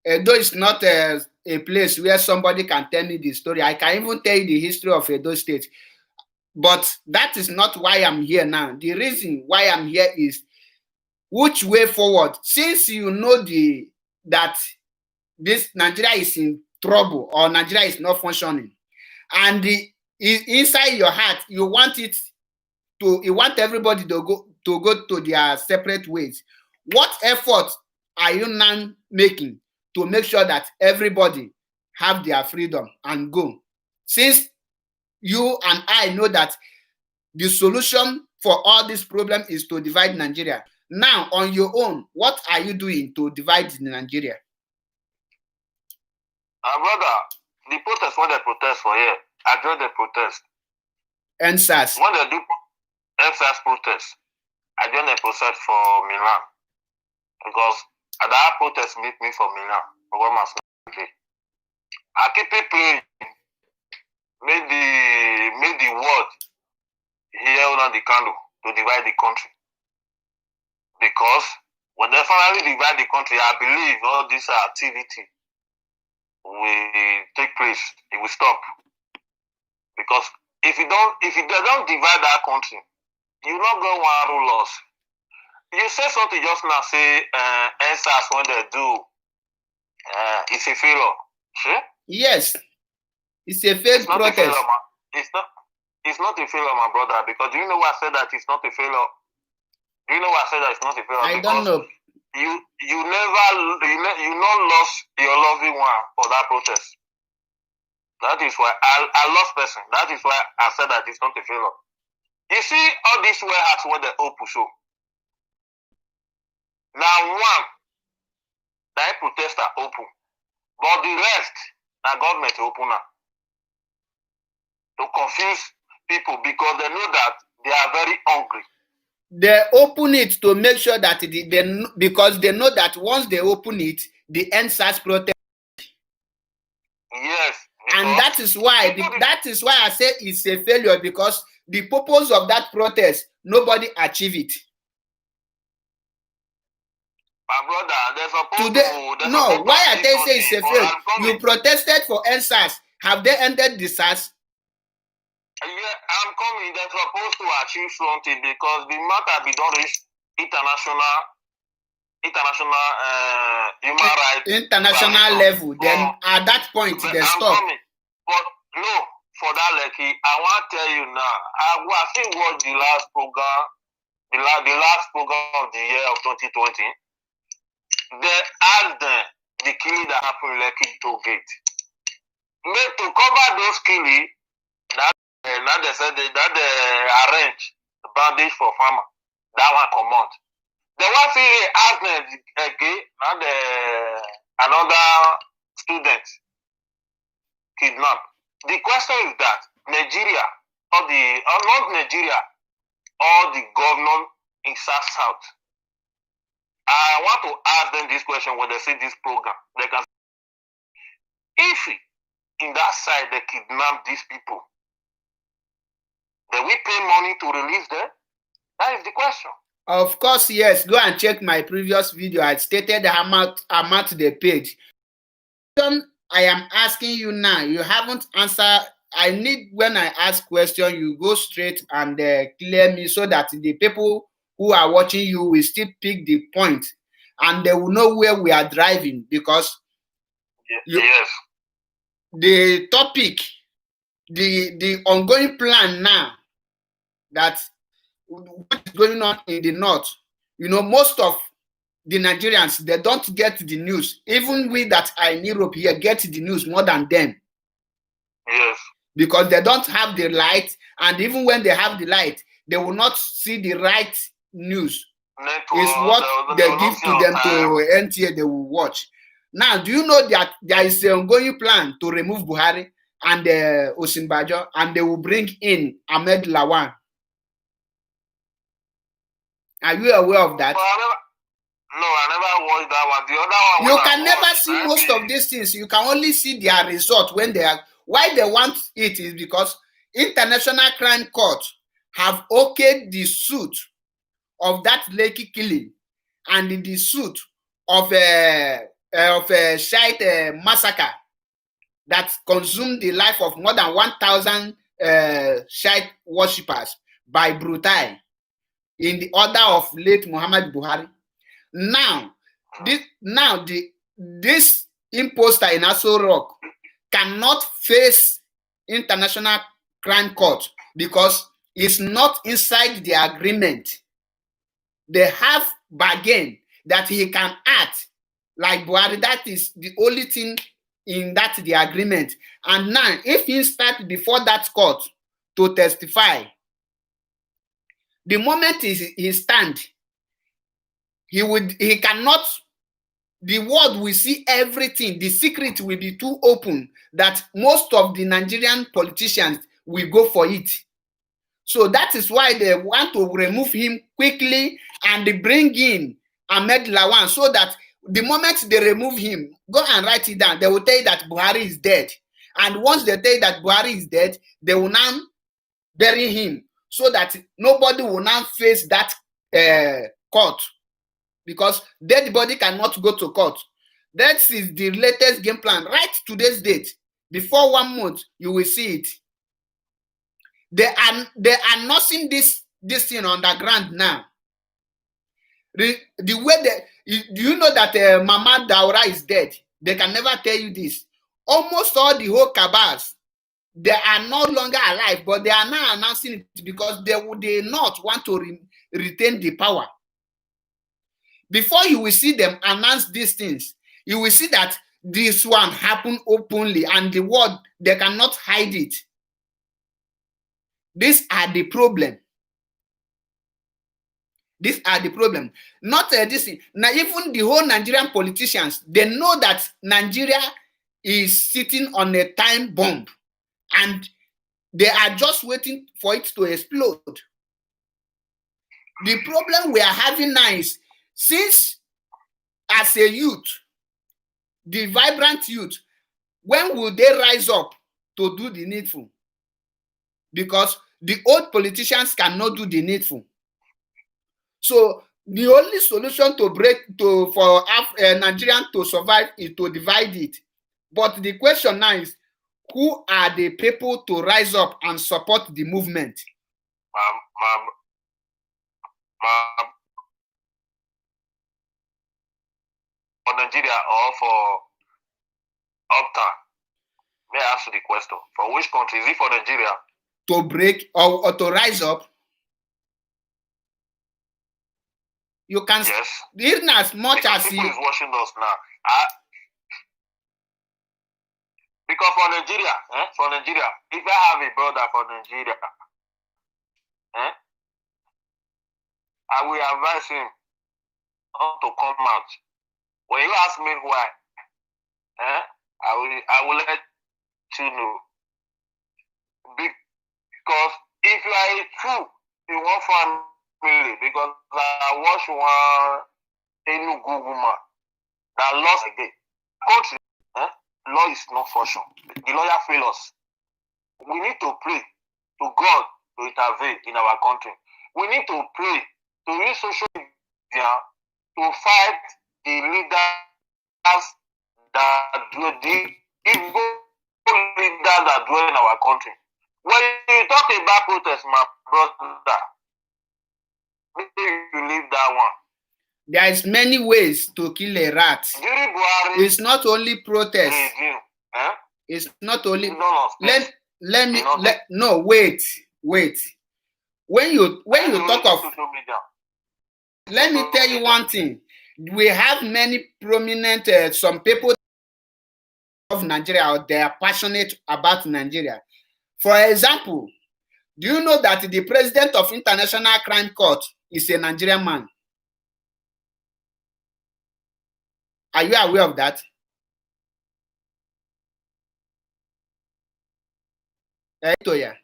Edo is not a place where somebody can tell me the story. I can even tell you the history of Edo State. But that is not why I'm here now. The reason why I'm here is which way forward. Since you know that this Nigeria is in trouble or Nigeria is not functioning, and inside your heart you want everybody to go to their separate ways. What effort are you now making to make sure that everybody have their freedom and go? Since you and I know that the solution for all this problem is to divide Nigeria. Now, on your own, what are you doing to divide Nigeria? Brother, the protest, what they protest for here, I join the protest. NSAS. When they do NSAS protest, I join the protest for Milan. Because that protest meet me for Milan. I keep it playing. Make the world hear on the candle to divide the country. Because when they finally divide the country, I believe all this activity will take place. It will stop. Because if they don't divide that country, you not go one rule loss. You said something just now, say NSAS when they do it's a failure. Sure? Yes. It's a failed protest. It's not a failure, my brother, because do you know why I said that it's not a failure? Do you know why I said that it's not a failure? I don't know. You not lost your loving one for that protest. That is why I lost person. That is why I said that it's not a failure. You see all these warehouses where they open show. Now one, that protester open, but the rest, the government open now to confuse people because they know that they are very hungry. They open it to make sure that because they know that once they open it, the NSAS protest. Yes. And that is why I say it's a failure, because the purpose of that protest, nobody achieved it. My brother, they're supposed to. No, why I tell you say it's a failure? You protested for NSAS. Have they ended the SARS? Yeah, I'm coming. They're supposed to achieve something because the matter be done reach international human rights. International level. Then at that point, they stop. Coming. But no, for that, Lucky, I want to tell you now. I think watch the last program, the last program of the year of 2020. They asked the killing that happened in Lekki Toll Gate. To cover those killing, now they said that they arrange the bandage for farmer. That one come out. The one thing they asked them again, now another student kidnapped. The question is that Nigeria, not Nigeria, all the government in South. I want to ask them this question when they see this program. They can say, if in that side they kidnap these people, then we pay money to release them? That is the question. Of course, yes. Go and check my previous video. I stated the amount they paid. I am asking you now, you haven't answered. I need, when I ask question, you go straight and clear me so that the people who are watching you will still pick the point and they will know where we are driving, because yes. the topic, the ongoing plan now that what is going on in the north, most of the Nigerians, they don't get the news. Even we that are in Europe here get the news more than them. Yes. Because they don't have the light, and even when they have the light, they will not see the right news. It's what they give to them to NTA they will watch. Now, do you know that there is an ongoing plan to remove Buhari and Osinbajo, and they will bring in Ahmed Lawan? Are you aware of that? No, I never watched that one. The other one. You can never see most of these things. You can only see their result when they are. Why they want it is because International Crime Court have okayed the suit of that Lekki killing and the suit of a Shite massacre that consumed the life of more than 1,000 Shite worshippers by Brutai in the order of late Muhammad Buhari. Now, this imposter in Aso Rock cannot face International Crime Court because it's not inside the agreement. They have bargained that he can act like Buhari. That is the only thing in that the agreement. And now, if he starts before that court to testify, the moment he stand, he cannot. The world will see everything. The secret will be too open that most of the Nigerian politicians will go for it. So that is why they want to remove him quickly and they bring in Ahmed Lawan, so that the moment they remove him, go and write it down, they will tell you that Buhari is dead. And once they tell you that Buhari is dead, they will now bury him so that nobody will now face that court. Because dead body cannot go to court. That is the latest game plan. Right today's date. Before 1 month, you will see it. They are nursing this thing on the ground now. The way do you know that Mama Daura is dead? They can never tell you this. Almost all the whole cabals, they are no longer alive, but they are now announcing it because they not want to retain the power. Before you will see them announce these things, you will see that this one happened openly and the world, they cannot hide it. These are the problem. These are the problem. Not this thing. Now, even the whole Nigerian politicians, they know that Nigeria is sitting on a time bomb and they are just waiting for it to explode. The problem we are having now is, since as a youth, the vibrant youth, when will they rise up to do the needful? Because the old politicians cannot do the needful. So the only solution for Nigerians to survive is to divide it. But the question now is, who are the people to rise up and support the movement? For Nigeria or for Opta? May I ask you the question? For which country? Is it for Nigeria? To break or to rise up? You can, yes, even as much because as people is watching us now. Because for Nigeria, if I have a brother for Nigeria, I will advise him not to come out. When you ask me why, I will let you know. Because if you are a true in one family, because I watched one Enugu woman that lost again. Country, law is not fortune. The lawyer failed us. We need to pray to God to intervene in our country. We need to pray to use social media to fight the leaders that do the evil leaders that dwell in our country. When you talk about protest, my brother, maybe you leave that one. There is many ways to kill a rat. During Buhari, it's not only protest. It's not only freedom of speech. no, wait. When you talk of, social media. let me tell you one thing. We have many prominent some people of Nigeria, or they are passionate about Nigeria. For example, do you know that the president of International Crime Court is a Nigerian man? Are you aware of that? Yes.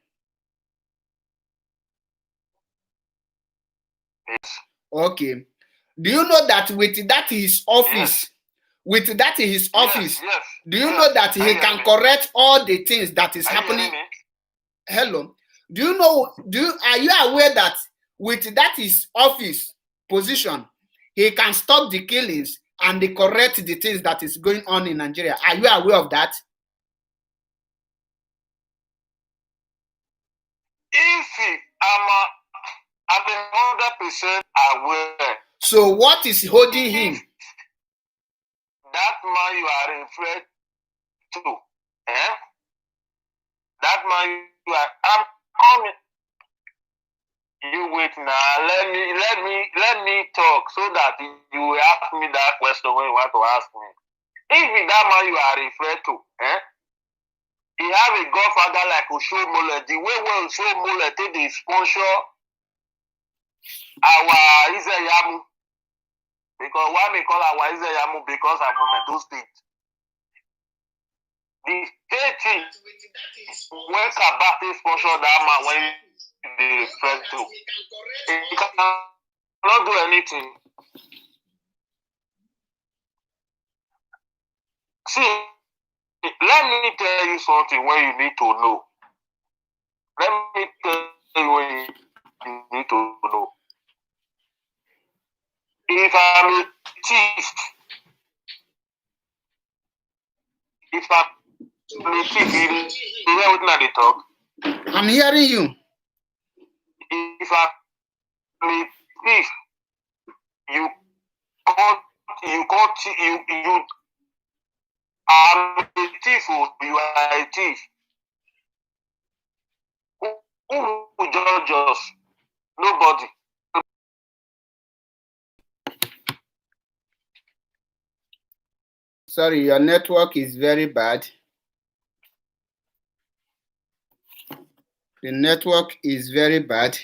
Okay. Do you know that with that his office, do you know that he can correct all the things that is happening? Hello. Are you aware that with that his office position, he can stop the killings and they correct the things that is going on in Nigeria? Are you aware of that? If I'm 100% aware. So what is holding him? That man you are referred to, that man you are. I'm coming. You wait now. Let me talk so that you will ask me that question when you want to ask me. If that man you are referred to, he have a godfather like Oshomole, the way Oshomole take the sponsor our Izeyamu. Because why we call our Izeyamu? Because I'm from Edo State. The state when Kabate sponsor that man when they refer to, he cannot do anything. See, let me tell you something where you need to know. Let me tell you what you need to know. If I'm a thief, you hear what they talk? I'm hearing you. If I'm a thief, you I'm a thief, you are a thief. Who will judge us? Nobody. Sorry, your network is very bad. The network is very bad.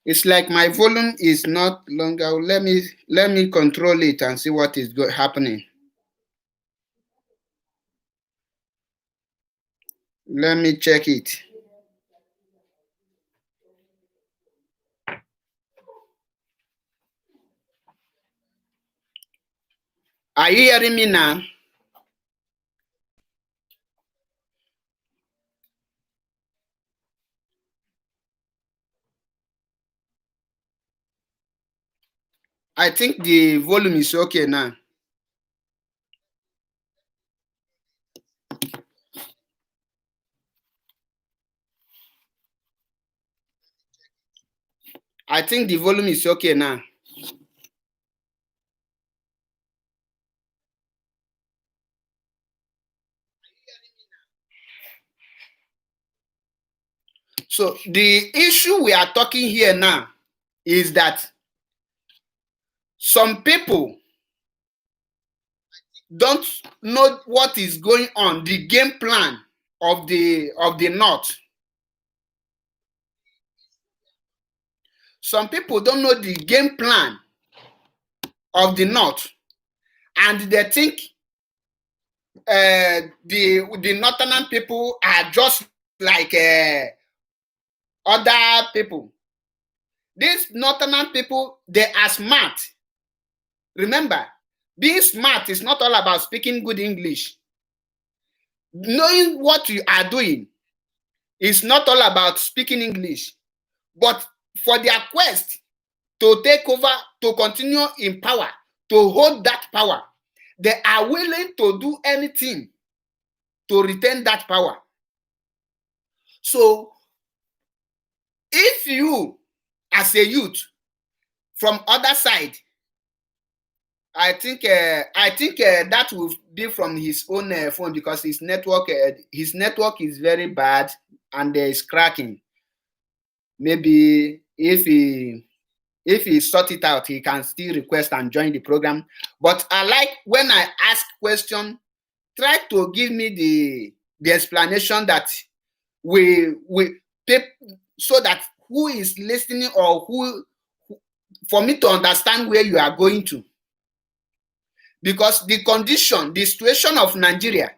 It's like my volume is not longer. Let me control it and see what is happening. Let me check it. Are you hearing me now? I think the volume is okay now. I think the volume is okay now. So the issue we are talking here now is that some people don't know what is going on, the game plan of the North. Some people don't know the game plan of the North, and they think the Northern people are just like other people. These Northern people, they are smart. Remember, being smart is not all about speaking good English. Knowing what you are doing is not all about speaking English. But for their quest to take over, to continue in power, to hold that power, they are willing to do anything to retain that power. So, if you, as a youth, from other side. I think that will be from his own phone, because his network is very bad and is cracking. Maybe if he sort it out, he can still request and join the program. But I like when I ask question, try to give me the explanation that we so that who is listening, or who, for me to understand where you are going to. Because the condition, the situation of Nigeria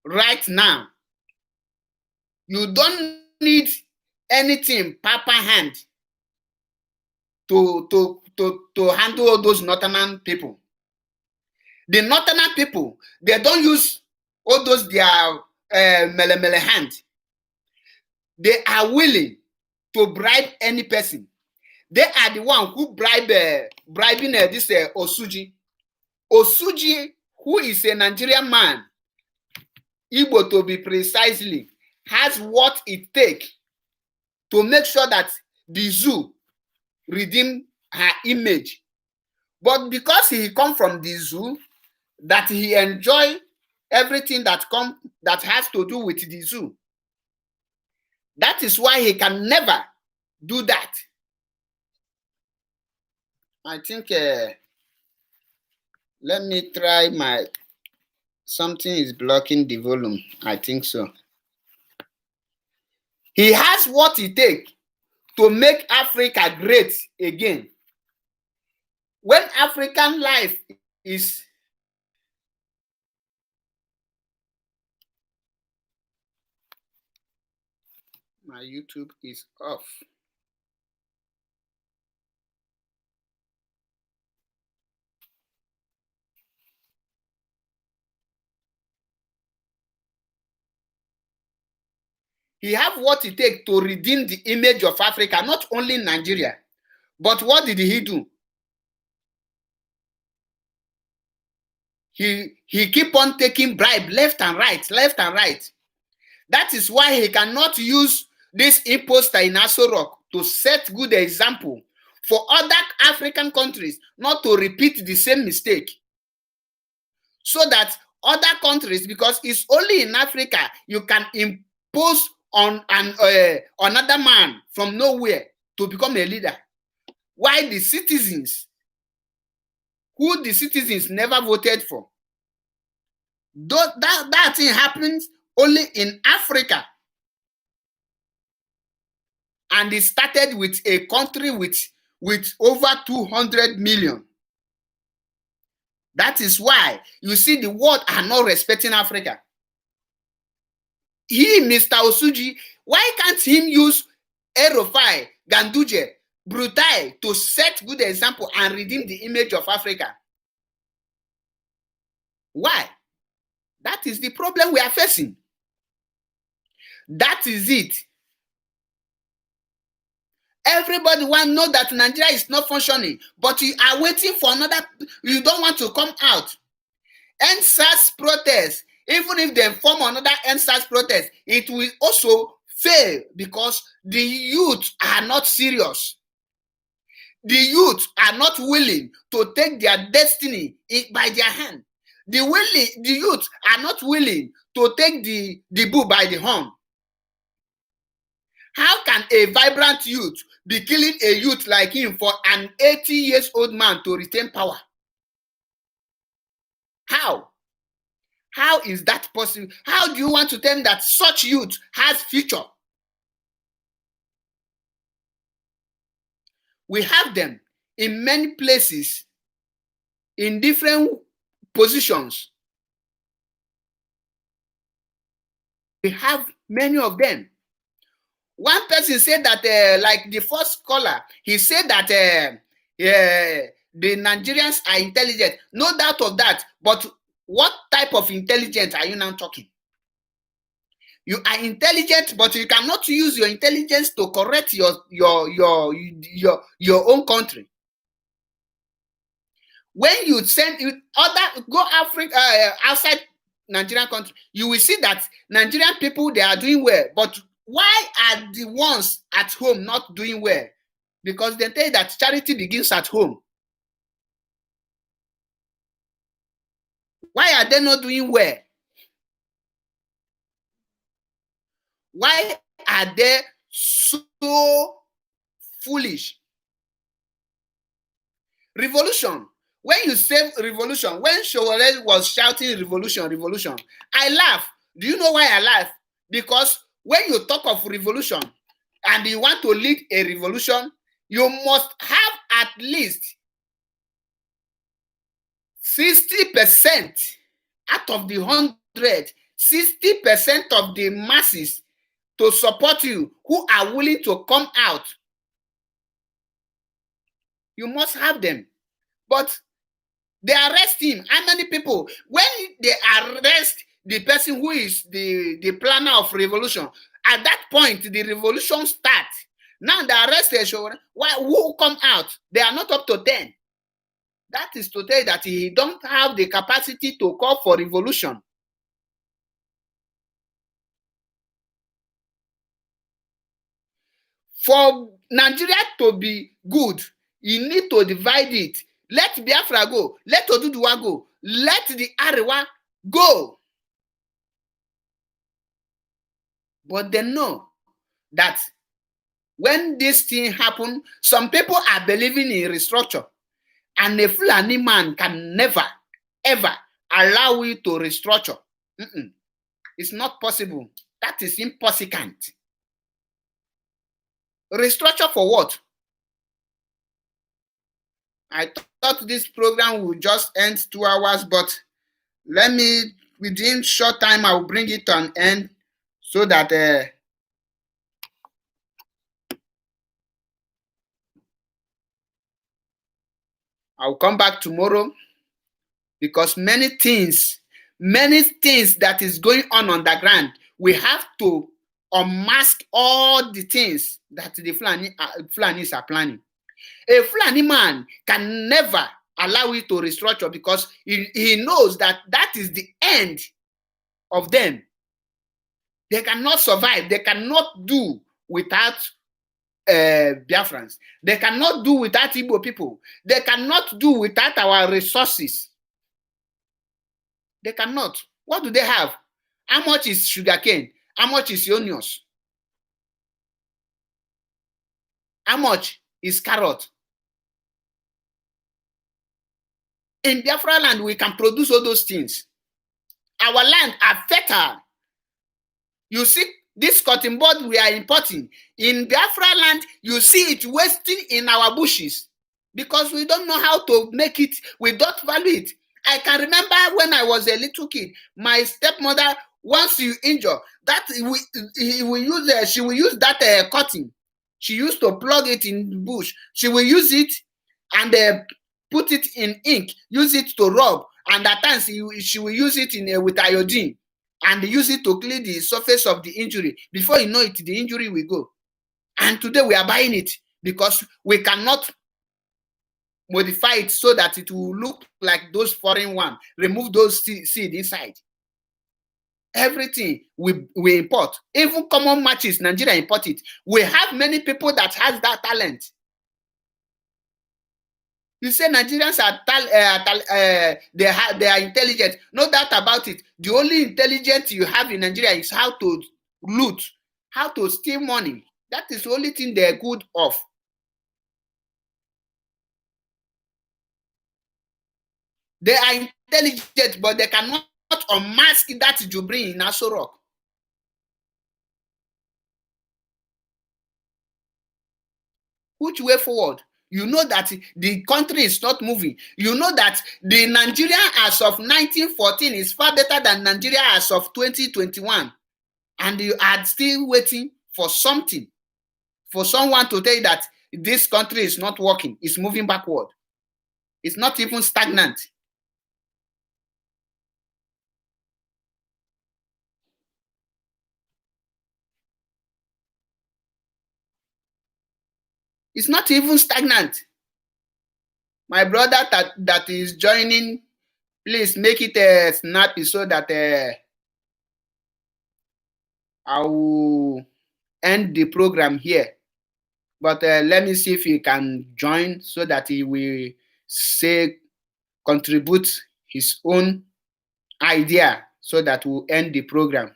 right now, you don't need anything papa hand to handle all those northern people. The northern people, they don't use all those their mele hand. They are willing to bribe any person. They are the one who bribing this Osuji. Osuji, who is a Nigerian man, Igbo to be precisely, has what it takes to make sure that the zoo redeem her image. But because he come from the zoo, that he enjoy everything that has to do with the zoo. That is why he can never do that. I think let me try something is blocking the volume. I think so. He has what it takes to make Africa great again. When African life is my YouTube is off. He have what it takes to redeem the image of Africa, not only in Nigeria. But what did he do? He keep on taking bribe left and right, left and right. That is why he cannot use this imposter in Aso Rock to set good example for other African countries not to repeat the same mistake. So that other countries, because it's only in Africa you can impose on another man from nowhere to become a leader. Why the citizens, who the citizens never voted for, that thing happens only in Africa. And it started with a country with over 200 million. That is why you see the world are not respecting Africa. He, Mr. Osuji, why can't he use Erofai, Ganduje, Brutai to set good example and redeem the image of Africa? Why? That is the problem we are facing. That is it. Everybody want to know that Nigeria is not functioning, but you are waiting for another. You don't want to come out. NSAS protest, even if they form another NSAS protest, it will also fail because the youth are not serious. The youth are not willing to take their destiny by their hand. The youth are not willing to take the bull by the horn. How can a vibrant youth be killing a youth like him for an 80-year-old man to retain power? How? How is that possible? How do you want to tell me that such youth has future? We have them in many places, in different positions. We have many of them. One person said that, like the first caller, he said that the Nigerians are intelligent. No doubt of that. But what type of intelligence are you now talking? You are intelligent, but you cannot use your intelligence to correct your own country. When you send Africa outside Nigerian country, you will see that Nigerian people, they are doing well. But why are the ones at home not doing well? because they tell you that charity begins at home. Why are they not doing well? Why are they so foolish? Revolution. When you say revolution, when Showore was shouting revolution, revolution, I laugh. Do you know why I laugh? Because when you talk of revolution and you want to lead a revolution, you must have at least 60% out of the 100, 60% of the masses to support you who are willing to come out. You must have them. But they arrest him. How many people? When they arrest the person who is the planner of revolution, at that point, the revolution starts. Now they arrest the who come out? They are not up to 10. That is to tell you that he don't have the capacity to call for revolution. For Nigeria to be good, you need to divide it. Let Biafra go. Let Oduduwa go. Let the Arewa go. But they know that when this thing happen, some people are believing in restructure. And a Fulani man can never, ever allow you to restructure. It's not possible. That is impossible. Restructure for what? I thought this program would just end 2 hours, but within short time, I will bring it to an end so that I'll come back tomorrow, because many things that is going on underground, we have to unmask all the things that the Fulanis are planning. A Fulani man can never allow it to restructure, because he knows that that is the end of them. They cannot survive. They cannot do without Biafrans. They cannot do without Igbo people. They cannot do without our resources. They cannot. What do they have? How much is sugarcane? How much is onions? How much is carrot? In Biafra land, we can produce all those things. Our land are fertile. You see, this cotton bud we are importing, in Biafra land, you see it wasting in our bushes because we don't know how to make it, we don't value it. I can remember when I was a little kid, my stepmother, once you injure, that she will use that cotton. She used to plug it in the bush. She will use it and put it in ink, use it to rub, and at times she will use it with iodine and use it to clean the surface of the injury. Before you know it, the injury will go. And today we are buying it because we cannot modify it so that it will look like those foreign ones. Remove those seed inside. Everything we import. Even common matches, Nigeria import it. We have many people that has that talent. You say Nigerians are they are intelligent. No doubt about it. The only intelligence you have in Nigeria is how to loot, how to steal money. That is the only thing they're good of. They are intelligent, but they cannot unmask that you bring in Aso Rock. Which way forward? You know that the country is not moving. You know that the Nigeria as of 1914 is far better than Nigeria as of 2021. And you are still waiting for something, for someone to tell you that this country is not working, it's moving backward. It's not even stagnant. It's not even stagnant. My brother that is joining, please make it snappy so that I will end the program here. But let me see if he can join so that he will contribute his own idea so that we'll end the program,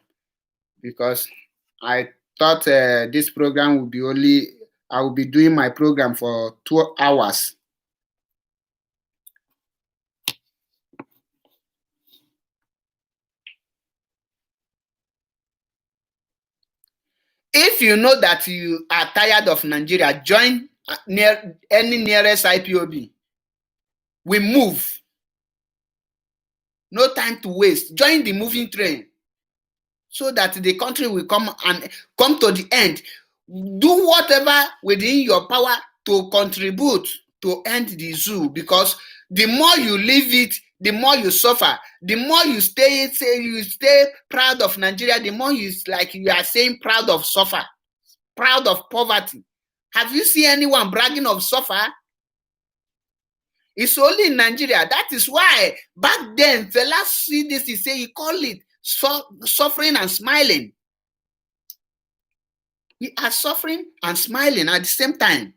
because I thought this program would be I will be doing my program for 2 hours. If you know that you are tired of Nigeria, join any nearest IPOB. We move. No time to waste. Join the moving train so that the country will come to the end. Do whatever within your power to contribute to end the zoo, because the more you leave it, the more you suffer. The more you stay proud of Nigeria, the more you are saying proud of suffer, proud of poverty. Have you seen anyone bragging of suffer? It's only in Nigeria. That is why back then, Fela see this, he call it suffering and smiling. We are suffering and smiling at the same time.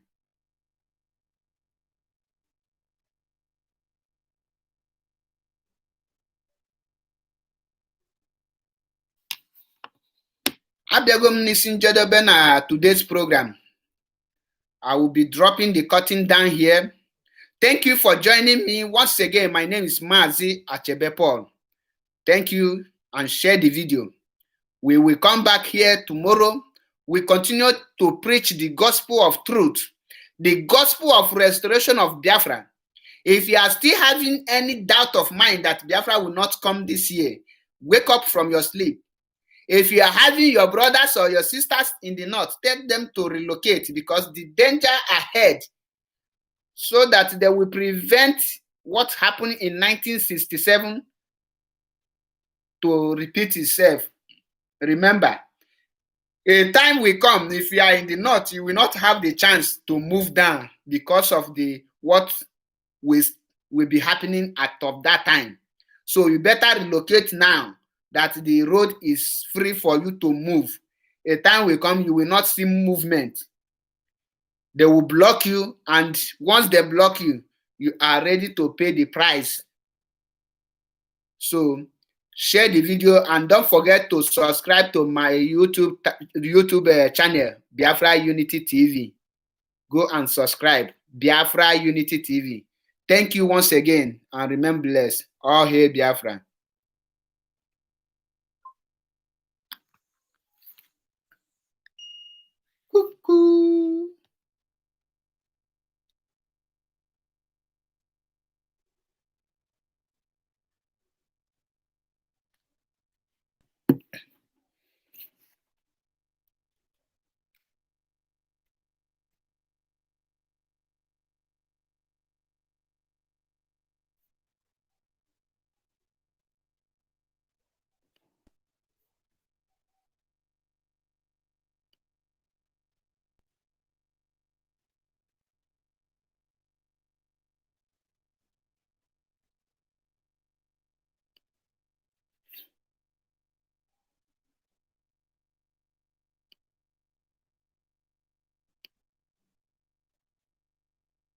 Abịago m n'isi njedebe na today's program. I will be dropping the curtain down here. Thank you for joining me once again. My name is Mazi Achebe Paul. Thank you, and share the video. We will come back here tomorrow. We continue to preach the gospel of truth, the gospel of restoration of Biafra. If you are still having any doubt of mind that Biafra will not come this year, wake up from your sleep. If you are having your brothers or your sisters in the north, tell them to relocate, because the danger ahead, so that they will prevent what happened in 1967 to repeat itself. Remember, a time will come, if you are in the north, you will not have the chance to move down because of what will be happening of that time. So you better relocate now that the road is free for you to move. A time will come, you will not see movement. They will block you, and once they block you, you are ready to pay the price. So share the video, and don't forget to subscribe to my YouTube channel, Biafra Unity TV. Go and subscribe, Biafra Unity TV. Thank you once again, and remain blessed. All hail Biafra.